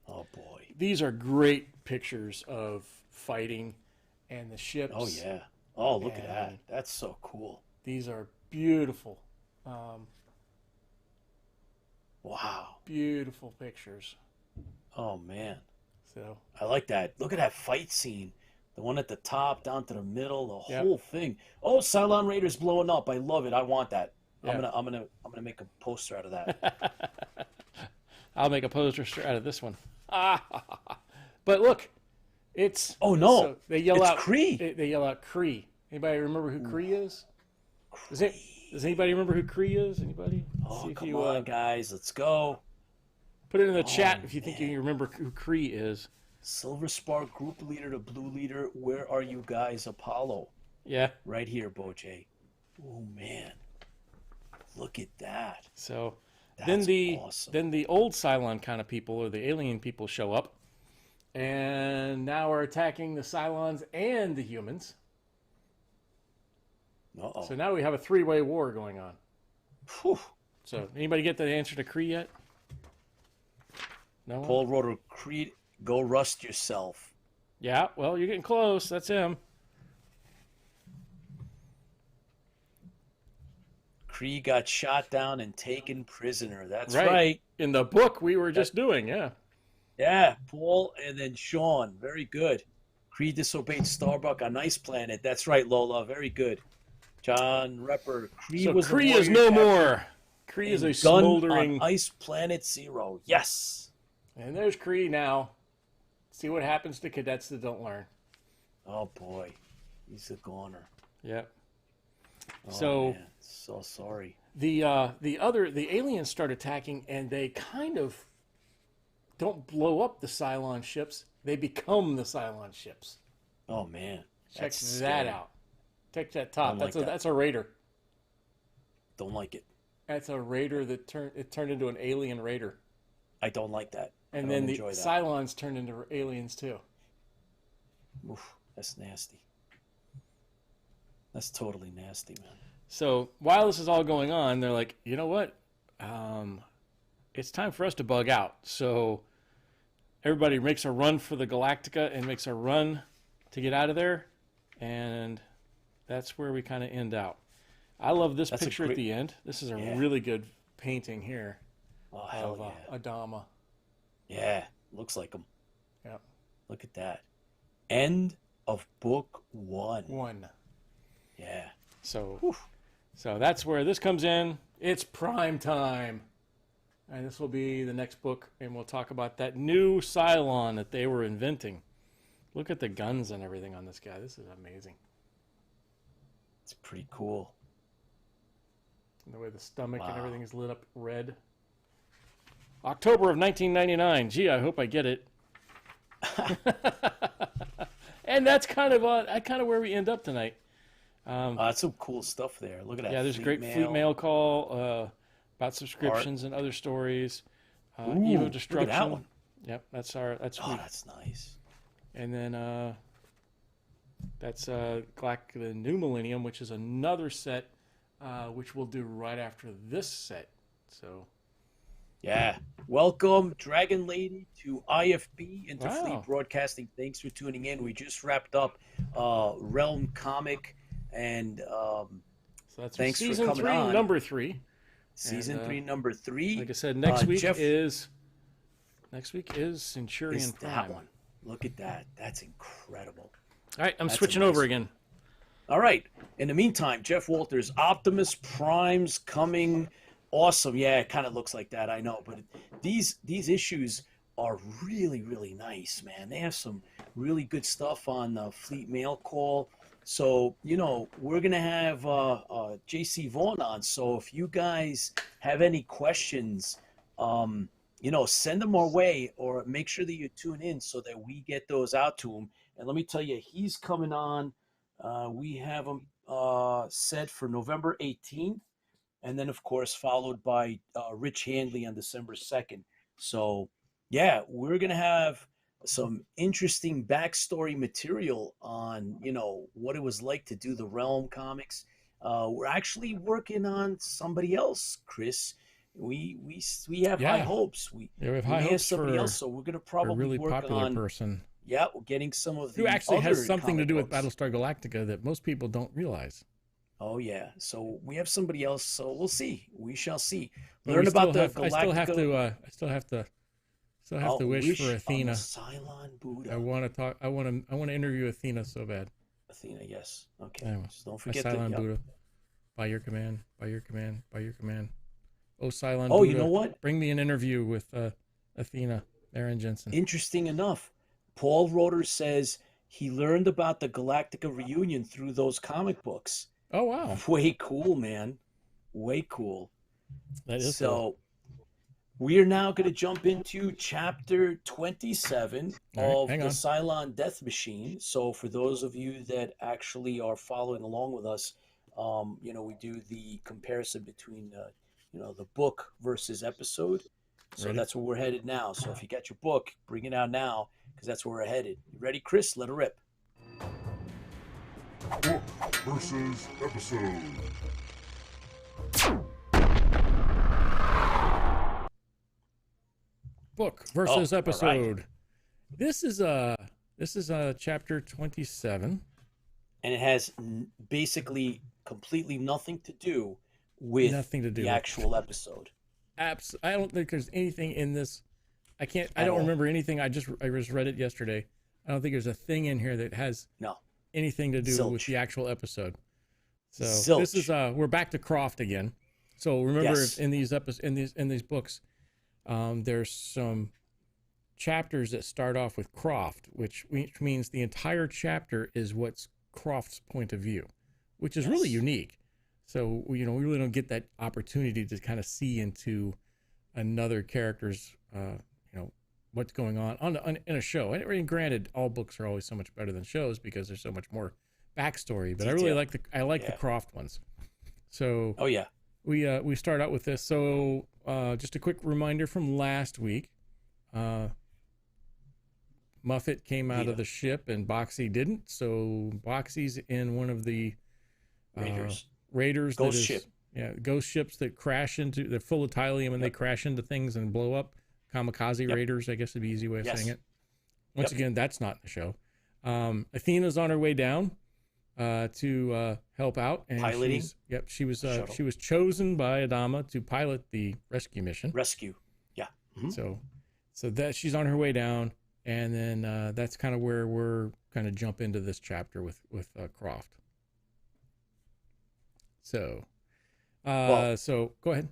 Oh, boy. These are great pictures of fighting and the ships. Oh, yeah. Oh, look at that. That's so cool. These are beautiful. Wow. Beautiful pictures. Oh, man. So I like that. Look at that fight scene. The one at the top, down to the middle, the Yep. whole thing. Oh, Cylon Raiders blowing up. I love it. I want that. Yeah. I'm gonna make a poster out of that. I'll make a poster out of this one. But look, it's no. they yell It's out Kree. They yell out Kree. Anybody remember who Kree is? Does anybody remember who Kree is? Anybody? Oh, come on, guys. Let's go. Put it in the chat if you think you remember who Kree is. Silver Spark group leader to blue leader. Where are you guys, Apollo? Yeah. Right here, Boj. Oh, man. Look at that. So That's awesome. then the old Cylon kind of people, or the alien people, show up, and now are attacking the Cylons and the humans. Uh-oh. So now we have a 3-way war going on. Whew. So anybody get the answer to Kree yet? No one? Paul Rotor, Creed, go rust yourself. Yeah, well, you're getting close. That's him. Kree got shot down and taken prisoner. That's right. In the book we were just doing, yeah. Yeah, Paul and then Sean. Very good. Kree disobeyed Starbuck on Ice Planet. That's right, Lola. Very good. John Repper. Kree is no more. Kree is a smoldering... on Ice Planet Zero. Yes. And there's Kree now. See what happens to cadets that don't learn. Oh, boy. He's a goner. Yep. Oh, so... man. So sorry. The aliens start attacking, and they kind of don't blow up the Cylon ships. They become the Cylon ships. Oh man, check that out. Take that top. That's a raider. Don't like it. That's a raider that turned into an alien raider. I don't like that. And then the Cylons turned into aliens too. Oof, that's nasty. That's totally nasty, man. So while this is all going on, they're like, you know what? It's time for us to bug out. So everybody makes a run for the Galactica and makes a run to get out of there. And that's where we kind of end out. I love this picture at the end. This is a really good painting here of Adama. Yeah, looks like him. Yeah. Look at that. End of book 1. Yeah. So that's where this comes in. It's prime time. And this will be the next book, and we'll talk about that new Cylon that they were inventing. Look at the guns and everything on this guy. This is amazing. It's pretty cool. And the way the stomach and everything is lit up red. October of 1999. Gee, I hope I get it. And that's kind of where we end up tonight. That's some cool stuff there. Look at that. Yeah, there's a great fleet mail call about subscriptions and other stories. Evo Destruction. Look at that one. Yep, that's that's nice. And then that's the New Millennium, which is another set, which we'll do right after this set. So. Yeah. Welcome, Dragon Lady, to IFB, Interfleet Broadcasting. Thanks for tuning in. We just wrapped up Realm Comic, and so that's thanks season for coming 3, on. number 3. Season 3, number 3. Like I said, next week is Centurion Prime. That one. Look at that. That's incredible. All right, I'm switching over again. All right. In the meantime, Jeff Walters, Optimus Prime's coming. Awesome. Yeah, it kind of looks like that, I know. But these issues are really, really nice, man. They have some really good stuff on the Fleet Mail Call. So, we're going to have JC Vaughn on. So if you guys have any questions, send them our way, or make sure that you tune in so that we get those out to him. And let me tell you, he's coming on. We have him set for November 18th. And then, of course, followed by Rich Handley on December 2nd. So, yeah, we're going to have some interesting backstory material on, what it was like to do the Realm comics. We're actually working on somebody else, Chris. We have high hopes. We have high hopes somebody else, so we're going to probably a really work popular on, person. Yeah, we're getting some of the who actually other has something to do with books. Battlestar Galactica that most people don't realize. Oh yeah, so we have somebody else. So we'll see. We shall see. But Learn about the Galactica. I still have to wish for Athena. Cylon Buddha. I want to interview Athena so bad. Athena, yes. Okay. Anyway, Just don't forget Cylon Buddha. By your command. By your command. By your command. Oh, Cylon Oh, Buddha, you know what? Bring me an interview with Athena, Aaron Jensen. Interesting enough, Paul Roeder says he learned about the Galactica reunion through those comic books. Oh, wow. Way cool, man. Way cool. That is so. Cool. We are now going to jump into chapter 27 of the Cylon Death Machine. So for those of you that actually are following along with us, we do the comparison between, the book versus episode. So that's where we're headed now. So if you got your book, bring it out now, because that's where we're headed. You ready, Chris? Let her rip. Book versus episode. Book versus episode. Right. This is chapter 27, and it has basically completely nothing to do with the actual episode. I don't think there's anything in this. I don't remember anything. I just read it yesterday. I don't think there's a thing in here that has anything to do with the actual episode. So this is we're back to Croft again. So remember, in these books, there's some chapters that start off with Croft, which means the entire chapter is what's Croft's point of view, which is really unique. So we really don't get that opportunity to kind of see into another character's what's going on in a show. And granted, all books are always so much better than shows because there's so much more backstory. But I really like the Croft ones. So we start out with this. So just a quick reminder from last week. Muffet came out of the ship and Boxy didn't. So Boxy's in one of the raiders. Ghost ship. Yeah, ghost ships that crash into, they're full of Tylium and they crash into things and blow up. Kamikaze raiders, I guess would be an easy way of saying it. Once again, that's not in the show. Athena's on her way down to help out, and piloting. She was chosen by Adama to pilot the rescue mission. Yeah. So that she's on her way down, and then that's kind of where we're kind of jump into this chapter with Croft. So go ahead.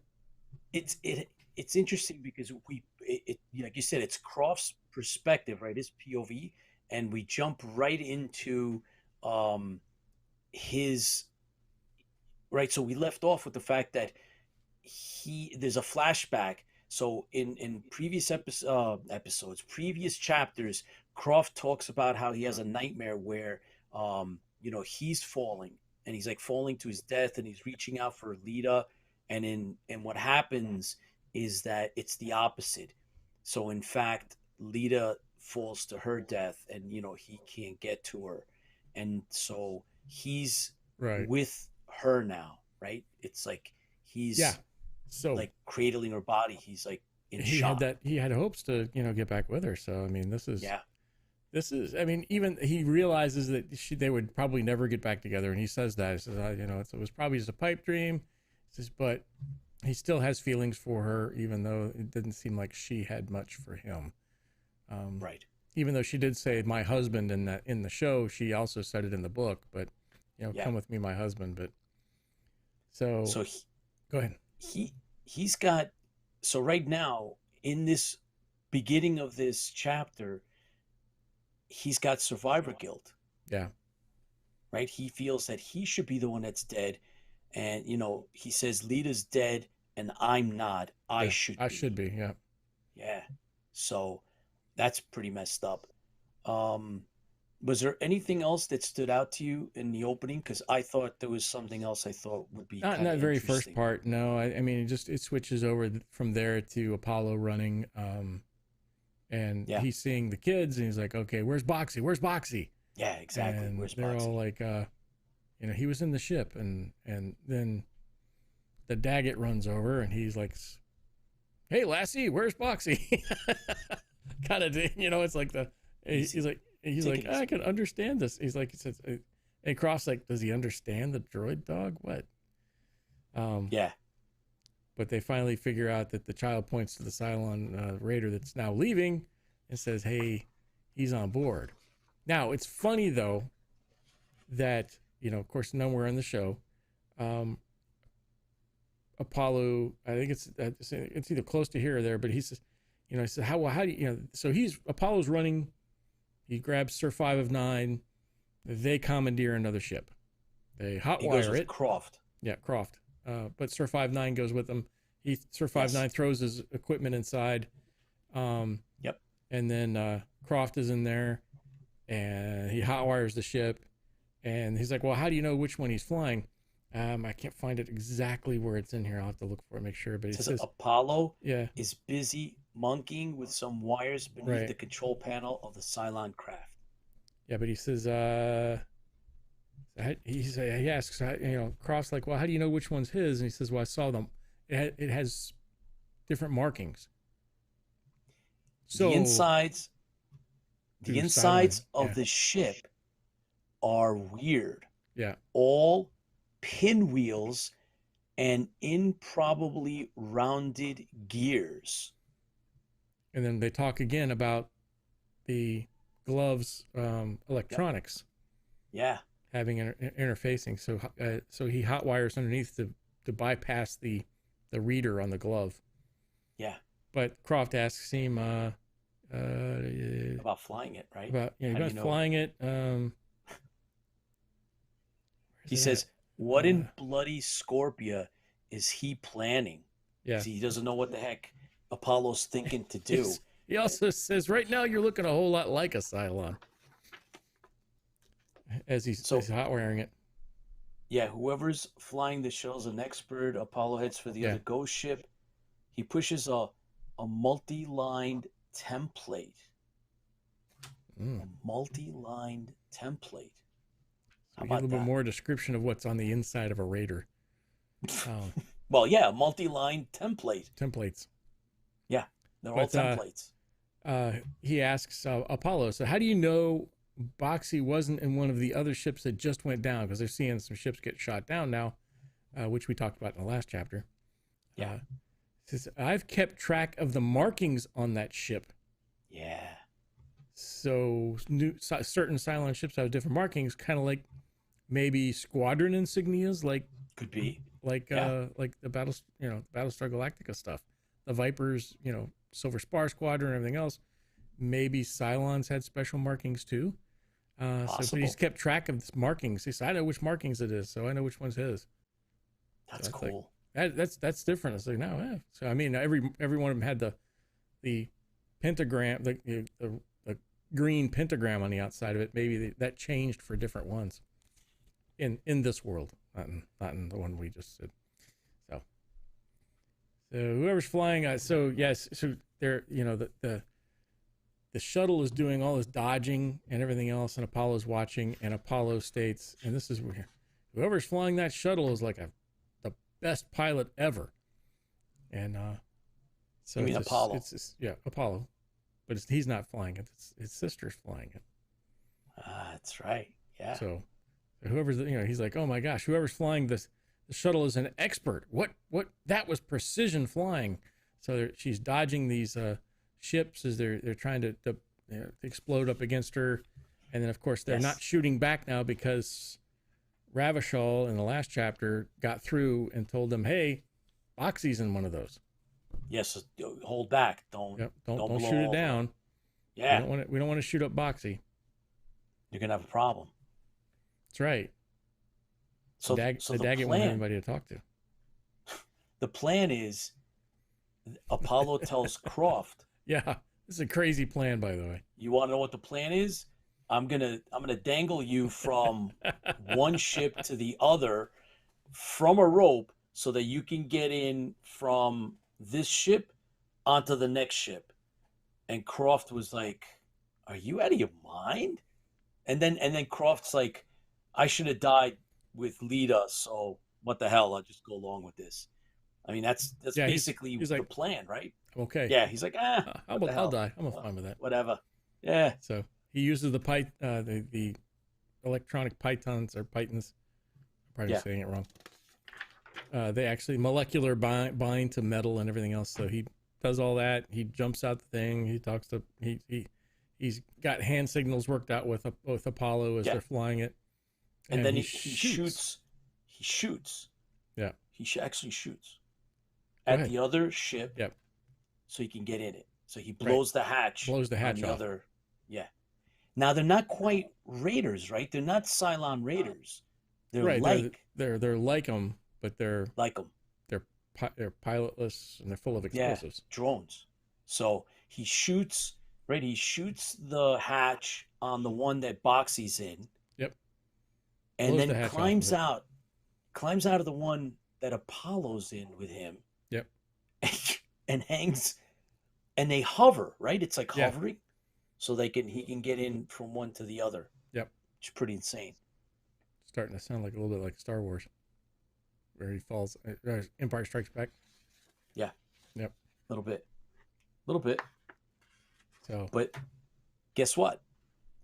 It's interesting because like you said, it's Croft's perspective, right? His POV, and we jump right into his right. So we left off with the fact that there's a flashback. So in previous episodes, previous chapters, Croft talks about how he has a nightmare where he's falling, and he's like falling to his death, and he's reaching out for Lita, and what happens is that it's the opposite. So in fact, Lita falls to her death, and he can't get to her, and so he's with her now, right? It's like he's so like cradling her body. He's like in shock. He had hopes to get back with her. So I mean, this is I mean, even he realizes that they would probably never get back together, and he says that. He says, it was probably just a pipe dream. He says, but he still has feelings for her, even though it didn't seem like she had much for him. Right. Even though she did say my husband in the show, she also said it in the book. But come with me, my husband. But so go ahead. He's got, so right now in this beginning of this chapter, he's got survivor guilt. Yeah. Right. He feels that he should be the one that's dead. And, he says Lita's dead and I'm not. I should be. Yeah. Yeah. So that's pretty messed up. Was there anything else that stood out to you in the opening? Because I thought there was something else I thought would be not in that very first part. No, I mean, it switches over from there to Apollo running. And he's seeing the kids and he's like, okay, where's Boxy? Where's Boxy? Yeah, exactly. And where's they're Boxy? all like, he was in the ship, and then the Daggett runs over and he's like, hey Lassie, where's Boxy? Kind of, it's like he's like I can understand this. He says, and Croft's like, does he understand the droid dog? What? But they finally figure out that the child points to the Cylon raider that's now leaving and says, hey, he's on board. Now it's funny though that of course, nowhere in the show, Apollo, I think it's either close to here or there, but he says, he said, how do you, so Apollo's running, he grabs Sir 5 of 9, they commandeer another ship. They hotwire it. Croft. Yeah, Croft. But Sir 5-9 goes with them. Sir 5-9 throws his equipment inside. Yep. And then Croft is in there, and he hotwires the ship. And he's like, well, how do you know which one he's flying? I can't find it exactly where it's in here. I'll have to look for it, make sure. But it says Apollo is busy monkeying with some wires beneath the control panel of the Cylon craft. Yeah, but he says, he asks, Croft's like, well, how do you know which one's his? And he says, well, I saw them. It has different markings. So the insides of the ship are weird. Yeah. All pinwheels and improbably rounded gears. And then they talk again about the gloves electronics. Yeah. Having interfacing. So he hot wires underneath to bypass the reader on the glove. Yeah. But Croft asks him about flying it, right? About flying it. He says, what in bloody Scorpia is he planning? Yeah. He doesn't know what the heck Apollo's thinking to do. He also says, right now you're looking a whole lot like a Cylon. As he's hot wiring it. Yeah, whoever's flying the shuttle an expert. Apollo heads for the other ghost ship. He pushes a multi-lined template. A multi-lined template. So we get a little bit more description of what's on the inside of a raider. Um, Well, yeah, multi-line template. templates. Yeah, they're all But templates. he asks Apollo, so how do you know Boxy wasn't in one of the other ships that just went down? Because they're seeing some ships get shot down now, which we talked about in the last chapter. Yeah. Says, I've kept track of the markings on that ship. Yeah. So certain Cylon ships have different markings, kind of like maybe squadron insignias, like Could be. like the Battlestar Galactica stuff. The Vipers, Silver Spar Squadron, and everything else. Maybe Cylons had special markings too. So he's kept track of the markings. He said, I know which markings it is, so I know which one's his. That's so cool. Like, that's different. It's like, no, yeah. So I mean, every one of them had the pentagram, the green pentagram on the outside of it. Maybe that changed for different ones in this world, not in the one we just did. So whoever's flying, so they're the shuttle is doing all this dodging and everything else, and Apollo's watching, and Apollo states, and this is where whoever's flying that shuttle is like the best pilot ever. And so you mean Apollo? Apollo, but he's not flying it. His sister's flying it. That's right. Yeah. So whoever's he's like, oh my gosh, whoever's flying the shuttle is an expert. What that was precision flying. So she's dodging these ships as they're trying to explode up against her, and then of course they're not shooting back now because Ravachol in the last chapter got through and told them, hey, Boxy's in one of those. Yes, hold back. Don't shoot it down. Yeah, we don't want to shoot up Boxy. You're gonna have a problem. That's right. So the Daggett want anybody to talk to. The plan is Apollo tells Croft. Yeah, this is a crazy plan, by the way. You want to know what the plan is? I'm gonna dangle you from one ship to the other from a rope so that you can get in from this ship onto the next ship. And Croft was like, "Are you out of your mind?" And then Croft's like, "I should have died with Lita, so what the hell? I'll just go along with this." I mean, that's basically the plan, right? Okay. Yeah, he's like, I'll die. I'm fine with that. Whatever. Yeah. So he uses the electronic pythons or pythons. I'm probably saying it wrong. They actually molecular bind to metal and everything else. So he does all that. He jumps out the thing. He talks to he's got hand signals worked out with Apollo as they're flying it. And then he shoots. He shoots. Yeah. He actually shoots at the other ship. Yep. So he can get in it. So he blows the hatch. Blows the hatch on the off. other. Yeah. Now they're not quite raiders, right? They're not Cylon raiders. They're they're like them, but they're like them. They're pilotless and they're full of explosives. Yeah, drones. So he shoots. Right. He shoots the hatch on the one that Boxy's in. Yep. And blows then climbs out of the one that Apollo's in with him. Yep. And hangs, and they hover, right? It's like hovering, so he can get in from one to the other. Yep. It's pretty insane. Starting to sound like a little bit like Star Wars, where he falls. Empire Strikes Back. Yeah. Yep. A little bit. So, but guess what?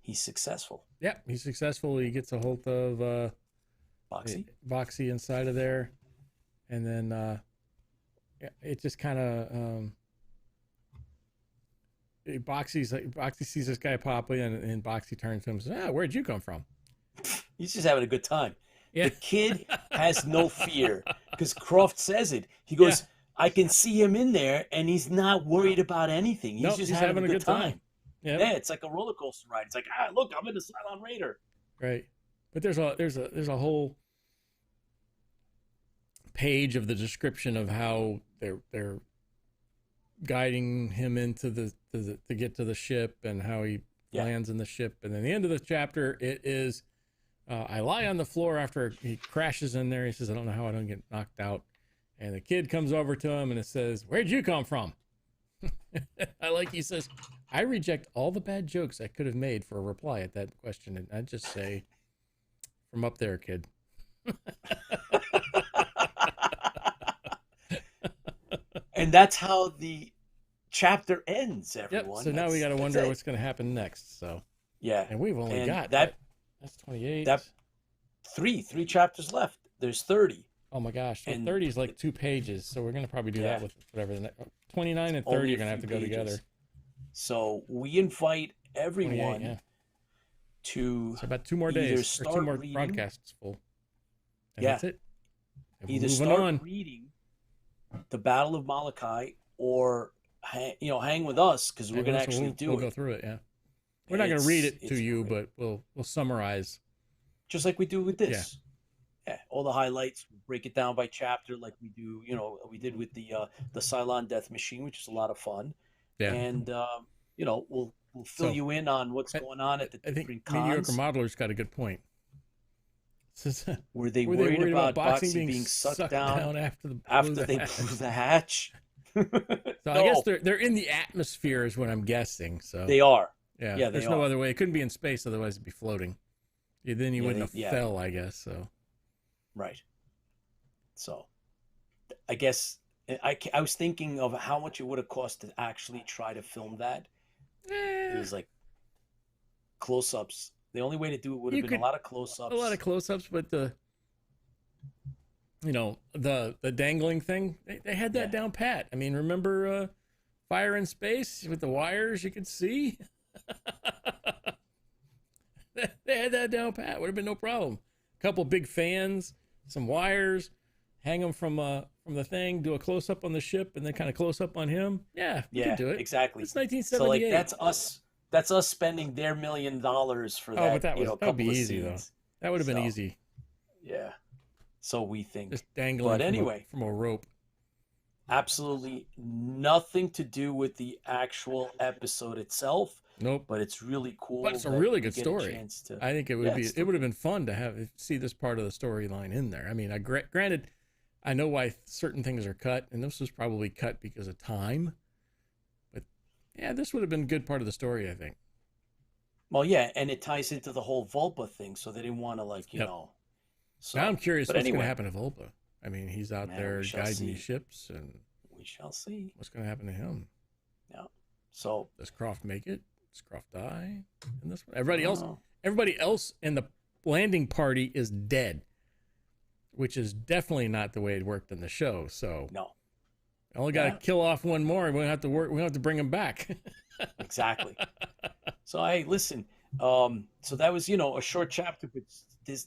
He's successful. Yeah, he's successful. He gets a hold of Boxy inside of there, and then it just kind of Boxy sees this guy pop in, and Boxy turns to him and says, "Where'd you come from?" He's just having a good time. Yeah. The kid has no fear because Croft says it. He goes, I can see him in there, and he's not worried about anything. He's just having a good time. Yep. Yeah, it's like a roller coaster ride. It's like, look, I'm in the Cylon Raider. Right, but there's a whole page of the description of how they're guiding him into to get to the ship and how he lands in the ship, and then the end of the chapter it is. I lie on the floor after he crashes in there. He says, I don't know how I don't get knocked out. And the kid comes over to him and it says, where'd you come from? He says, I reject all the bad jokes I could have made for a reply at that question. And I just say, from up there, kid. And that's how the chapter ends, Yep. everyone. So now we got to wonder it. what's going to happen next. So, Yeah. and we've only And got that that's 28. that three chapters left. There's 30. Oh my gosh. So And 30 is like 2 pages. So we're going to probably do that with whatever the next 29 and 30 only are a going to have to few go pages. together. So we invite 28, everyone yeah. to So about 2 more either days or 2 start more reading, broadcasts full. And Yeah. that's it. And we're either moving start on. reading the Battle of Malachi, or hang with us, because we're And going to so actually do we'll it. go through it, yeah. We're not going to read it to you, great. but we'll summarize. Just like we do with this. Yeah, all the highlights, break it down by chapter, like we do. We did with the Cylon Death Machine, which is a lot of fun. Yeah. And we'll fill you in on what's going on at the I think different Mediocre cons. Modeler's got a good point. Were they worried about boxing being sucked down after they blew the hatch? So I guess they're in the atmosphere is what I'm guessing. So they are. Yeah, Yeah, there's no other way. It couldn't be in space, otherwise it'd be floating. Then you wouldn't have fell, I guess. So right. So I guess I was thinking of how much it would have cost to actually try to film that. It was like close-ups. The only way to do it would have been a lot of close-ups. A lot of close-ups, but the dangling thing, they had that down pat. I mean, remember Fire in Space with the wires you could see? They had that down pat. Would have been no problem. A couple big fans, some wires, hang them from the thing, do a close-up on the ship, and then kind of close-up on him. Yeah, we could do it. Exactly. It's 1978. So like that's us spending their $1 million for that. Oh, but that would be easy though. That would have been easy. Yeah. So we think. Just dangling but anyway, from a rope. Absolutely nothing to do with the actual episode itself. Nope. But it's really cool. But it's a really good story. I think it would it would have been fun to see this part of the storyline in there. I mean, granted, I know why certain things are cut, and this was probably cut because of time. But yeah, this would have been a good part of the story, I think. Well, yeah, and it ties into the whole Vulpa thing, so they didn't want to So, now I'm curious what's going to happen to Vulpa. I mean, he's out there guiding these ships, and we shall see what's going to happen to him. Yeah. So does Croft make it? Does Croft die in this one? Everybody else in the landing party is dead, which is definitely not the way it worked in the show. So no, I only got to kill off one more, and we don't have to work. We don't have to bring him back. Exactly. So hey, listen. So that was a short chapter, but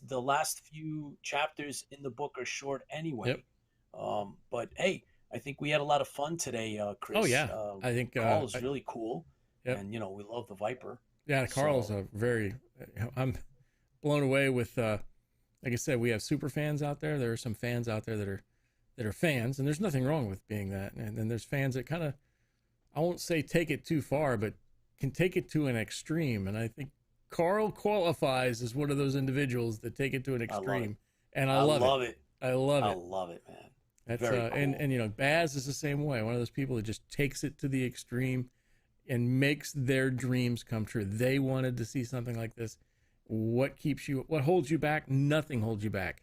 the last few chapters in the book are short anyway. Yep. But hey, I think we had a lot of fun today, Chris. Oh yeah, I think Carl is really cool. Yep. And we love the Viper. Yeah, Carl's a very. I'm blown away with. Like I said, we have super fans out there. There are some fans out there that are fans, and there's nothing wrong with being that. And then there's fans that kind of, I won't say take it too far, but can take it to an extreme. And I think Carl qualifies as one of those individuals that take it to an extreme. I love it. I love it, man. That's very cool. And Baz is the same way. One of those people that just takes it to the extreme and makes their dreams come true. They wanted to see something like this. What holds you back? Nothing holds you back.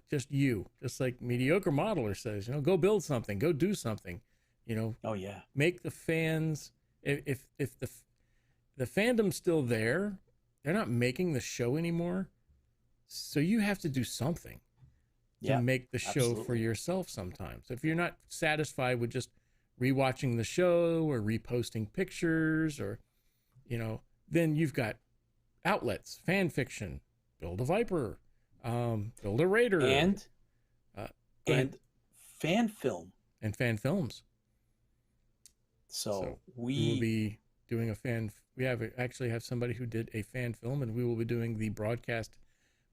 Just you. Just like Mediocre Modeler says, go build something, go do something. Oh yeah. Make the fans. If the fandom's still there, they're not making the show anymore. So you have to do something to make the show for yourself sometimes. If you're not satisfied with just rewatching the show or reposting pictures or, then you've got outlets, fan fiction, build a Viper, build a Raider. And fan film. And fan films. So we will be doing we actually have somebody who did a fan film, and we will be doing the broadcast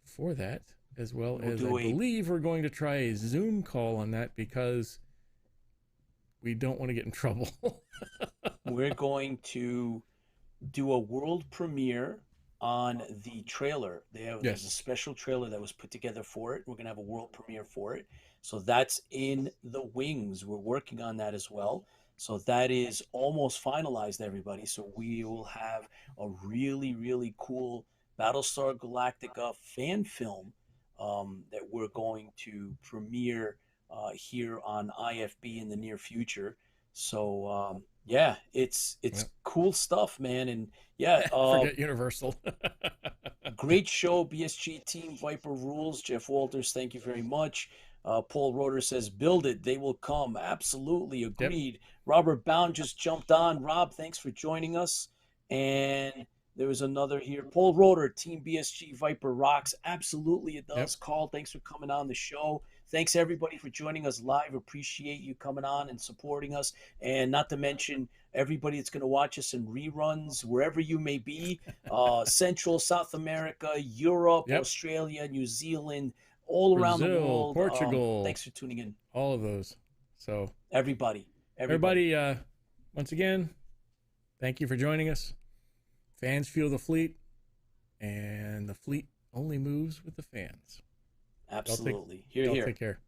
for that, as well as I believe we're going to try a Zoom call on that because we don't want to get in trouble. We're going to do a world premiere on the trailer. There's a special trailer that was put together for it. We're going to have a world premiere for it. So that's in the wings. We're working on that as well. So that is almost finalized, everybody. So we will have a really, really cool Battlestar Galactica fan film that we're going to premiere here on IFB in the near future. So yeah, it's Yep. cool stuff, man. And yeah, Forget Universal. great show, BSG Team Viper rules. Jeff Walters, thank you very much. Paul Roeder says, build it, they will come. Absolutely, agreed. Robert Bound just jumped on. Rob, thanks for joining us. And there was another here. Paul Roeder, Team BSG Viper rocks. Absolutely, it does. Yep. Carl, thanks for coming on the show. Thanks, everybody, for joining us live. Appreciate you coming on and supporting us. And not to mention everybody that's going to watch us in reruns, wherever you may be, Central, South America, Europe, Yep. Australia, New Zealand, all around the Brazil, world. Portugal. Thanks for tuning in. All of those. So Everybody. Once again, thank you for joining us. Fans fuel the fleet, and the fleet only moves with the fans. Absolutely. Y'all Here. take care.